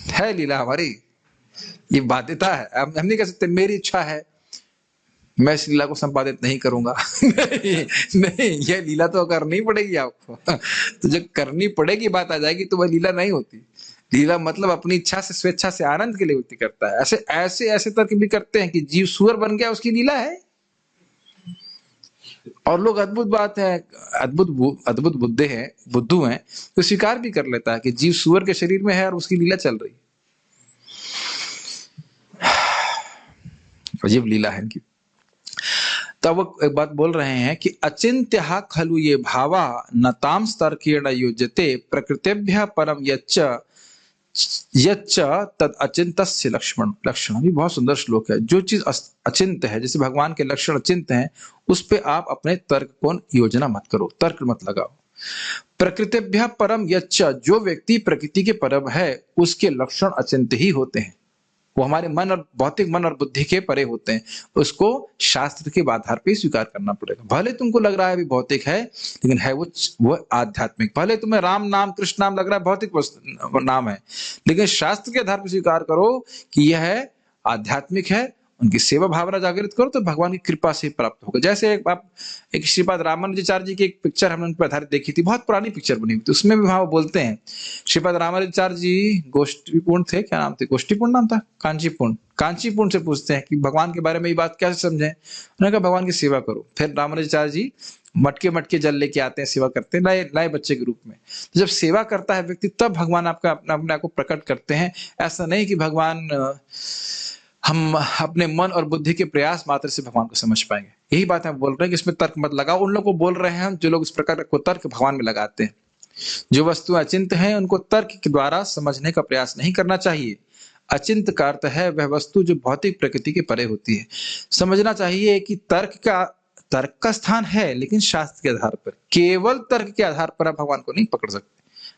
है, लीला हमारी ये बाध्यता है। हम नहीं कह सकते मेरी इच्छा है मैं इस लीला को संपादित नहीं करूंगा। नहीं, नहीं, ये लीला तो करनी पड़ेगी आपको। तो जब करनी पड़ेगी बात आ जाएगी तो वह लीला नहीं होती। लीला मतलब अपनी इच्छा से, स्वेच्छा से, आनंद के लिए होती करता है। ऐसे ऐसे ऐसे तर्क भी करते हैं कि जीव सुअर बन गया उसकी लीला है। और लोग अद्भुत बात है, अद्भुत बुद्धू हैं, तो स्वीकार भी कर लेता है कि जीव सुअर के शरीर में है और उसकी लीला चल रही। अजीब लीला है इनकी। तब वो एक बात बोल रहे हैं कि अचिंत्य खलु ये भावा नताम तर्केण युज्यते प्रकृतिभ्य परम यच्च तद अचिंतस्य लक्षण भी बहुत सुंदर श्लोक है। जो चीज अचिंत्य है, जैसे भगवान के लक्षण अचिंत्य हैं, उस पे आप अपने तर्क को योजना मत करो, तर्क मत लगाओ। प्रकृतिभ्य परम यच्च, जो व्यक्ति प्रकृति के परम है उसके लक्षण अचिंत्य ही होते हैं। वो हमारे मन और भौतिक मन और बुद्धि के परे होते हैं। उसको शास्त्र के आधार पे स्वीकार करना पड़ेगा। भले तुमको लग रहा है भी भौतिक है, लेकिन है वो आध्यात्मिक। भले तुम्हें राम नाम कृष्ण नाम लग रहा है भौतिक नाम है, लेकिन शास्त्र के आधार पर स्वीकार करो कि यह आध्यात्मिक है। उनकी सेवा भावना जागृत करो तो भगवान की कृपा से प्राप्त होगा। जैसे एक श्रीपाद रामानुजाचार्य जी की एक पिक्चर हमने उन पर आधारित देखी थी, बहुत पुरानी पिक्चर बनी हुई थी। उसमें भी वहां वो बोलते हैं, श्रीपाद रामानुजाचार्य जी गोष्ठीपूर्ण थे, क्या नाम थे, गोष्ठीपूर्ण नाम था, कांचीपूर्ण से पूछते हैं कि भगवान के बारे में ये बात कैसे समझें। उन्होंने कहा भगवान की सेवा करो। फिर रामानुजाचार्य जी मटके मटके जल लेके आते हैं, सेवा करते हैं नए बच्चे के रूप में। तो जब सेवा करता है व्यक्ति तब भगवान आपका अपने आप को प्रकट करते हैं। ऐसा नहीं कि भगवान हम अपने मन और बुद्धि के प्रयास मात्र से भगवान को समझ पाएंगे। यही बात हम बोल रहे हैं कि इसमें तर्क मत लगाओ। उन लोगों को बोल रहे हैं जो लोग इस प्रकार को तर्क भगवान में लगाते हैं। जो वस्तु अचिंत्य है उनको तर्क के द्वारा समझने का प्रयास नहीं करना चाहिए। अचिंत्य का अर्थ है वह वस्तु जो भौतिक प्रकृति के परे होती है। समझना चाहिए कि तर्क का स्थान है, लेकिन शास्त्र के आधार पर, केवल तर्क के आधार पर आप भगवान को नहीं पकड़ सकते।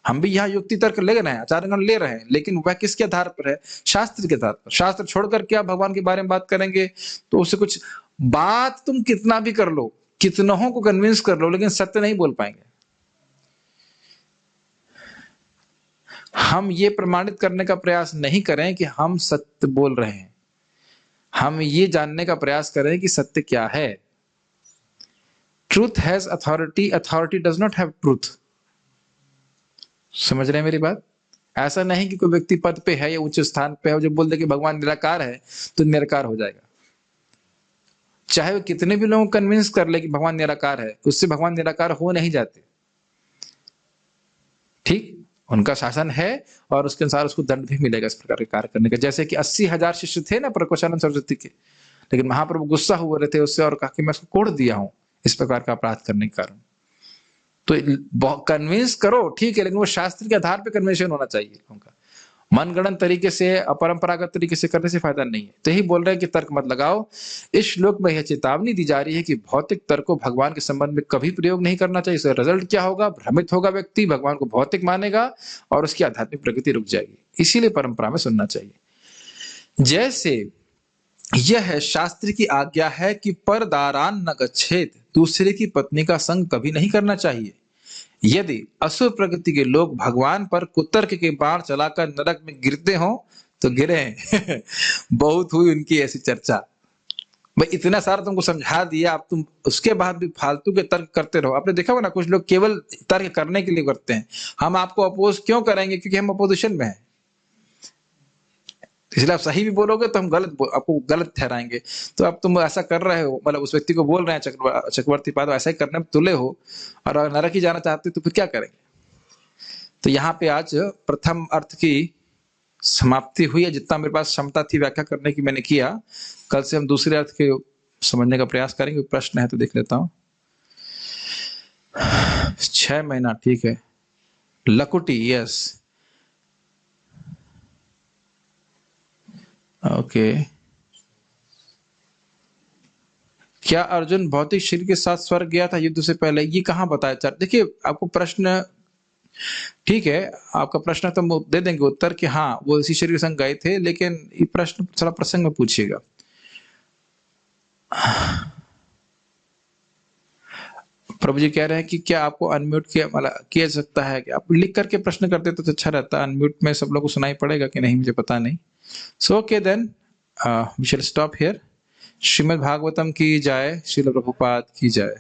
हम भी यहाँ युक्ति तर्क ले रहे हैं, आचार्यगण ले रहे हैं, लेकिन वह किसके आधार पर है? शास्त्र के आधार पर। शास्त्र छोड़कर के आप भगवान के बारे में बात करेंगे तो उससे कुछ बात तुम कितना भी कर लो, कितनों को कन्विंस कर लो, लेकिन सत्य नहीं बोल पाएंगे। हम ये प्रमाणित करने का प्रयास नहीं करें कि हम सत्य बोल रहे हैं। हम ये जानने का प्रयास करें कि सत्य क्या है। Truth has authority, authority does not have truth. समझ रहे हैं मेरी बात? ऐसा नहीं कि कोई व्यक्ति पद पे है या उच्च स्थान पे है जो बोल दे कि भगवान निराकार है तो निराकार हो जाएगा। चाहे वो कितने भी लोगों को कन्विंस कर ले कि भगवान निराकार है, उससे भगवान निराकार हो नहीं जाते। ठीक, उनका शासन है और उसके अनुसार उसको दंड भी मिलेगा इस प्रकार के कार्य करने का। जैसे कि 80,000 शिष्य थे ना प्रकोशानंद सरस्वती के, लेकिन महाप्रभु गुस्सा हुए रहे थे उससे और कहा कि मैं उसको कोड़ दिया हूं इस प्रकार का अपराध करने के कारण। तो कन्विंस करो, ठीक है, लेकिन वो शास्त्र के आधार पे कन्विंसन होना चाहिए उनका। मनगणन तरीके से, अपरंपरागत तरीके से करने से फायदा नहीं है। तो यही बोल रहे हैं कि तर्क मत लगाओ। इस श्लोक में यह चेतावनी दी जा रही है कि भौतिक तर्क को भगवान के संबंध में कभी प्रयोग नहीं करना चाहिए। इससे रिजल्ट क्या होगा? भ्रमित होगा व्यक्ति, भगवान को भौतिक मानेगा और उसकी आध्यात्मिक प्रगति रुक जाएगी। इसीलिए परंपरा में सुनना चाहिए। जैसे यह शास्त्र की आज्ञा है कि परदारान न गच्छेत, दूसरे की पत्नी का संग कभी नहीं करना चाहिए। यदि असुर प्रकृति के लोग भगवान पर कुतर्क के बाण चलाकर नरक में गिरते हो तो गिरे। बहुत हुई उनकी ऐसी चर्चा। भाई इतना सारा तुमको समझा दिया, अब तुम उसके बाद भी फालतू के तर्क करते रहो। आपने देखा होगा ना, कुछ लोग केवल तर्क करने के लिए करते हैं। हम आपको अपोज क्यों करेंगे? क्योंकि हम अपोजिशन में हैं। इसलिए आप सही भी बोलोगे तो हम आपको गलत ठहराएंगे। तो अब तुम ऐसा कर रहे हो, मतलब उस व्यक्ति को बोल रहे हैं चक्रवर्ती पाद ऐसा ही करने में तुले हो और नरक ही जाना चाहते तो फिर क्या करेंगे? तो यहाँ पे आज प्रथम अर्थ की समाप्ति हुई है। जितना मेरे पास क्षमता थी व्याख्या करने की मैंने किया। कल से हम दूसरे अर्थ के समझने का प्रयास करेंगे। प्रश्न है तो देख लेता हूं। 6 महीना, ठीक है। लकुटी, यस, ओके। क्या अर्जुन भौतिक शरीर के साथ स्वर्ग गया था युद्ध से पहले? ये कहां बताया? देखिए, आपको प्रश्न ठीक है, आपका प्रश्न तो हम दे देंगे उत्तर कि हाँ, वो इसी शरीर के संग गए थे, लेकिन ये प्रश्न थोड़ा प्रसंग में पूछिएगा। प्रभु जी कह रहे हैं कि क्या आपको अनम्यूट किया मतलब किया जा सकता है? कि आप लिख करके प्रश्न करते तो अच्छा रहता। अनम्यूट में सब लोग को सुनाई पड़ेगा कि नहीं मुझे पता नहीं। So okay then we shall stop here. Shrimad Bhagavatam की जय, श्रील प्रभुपाद की जय।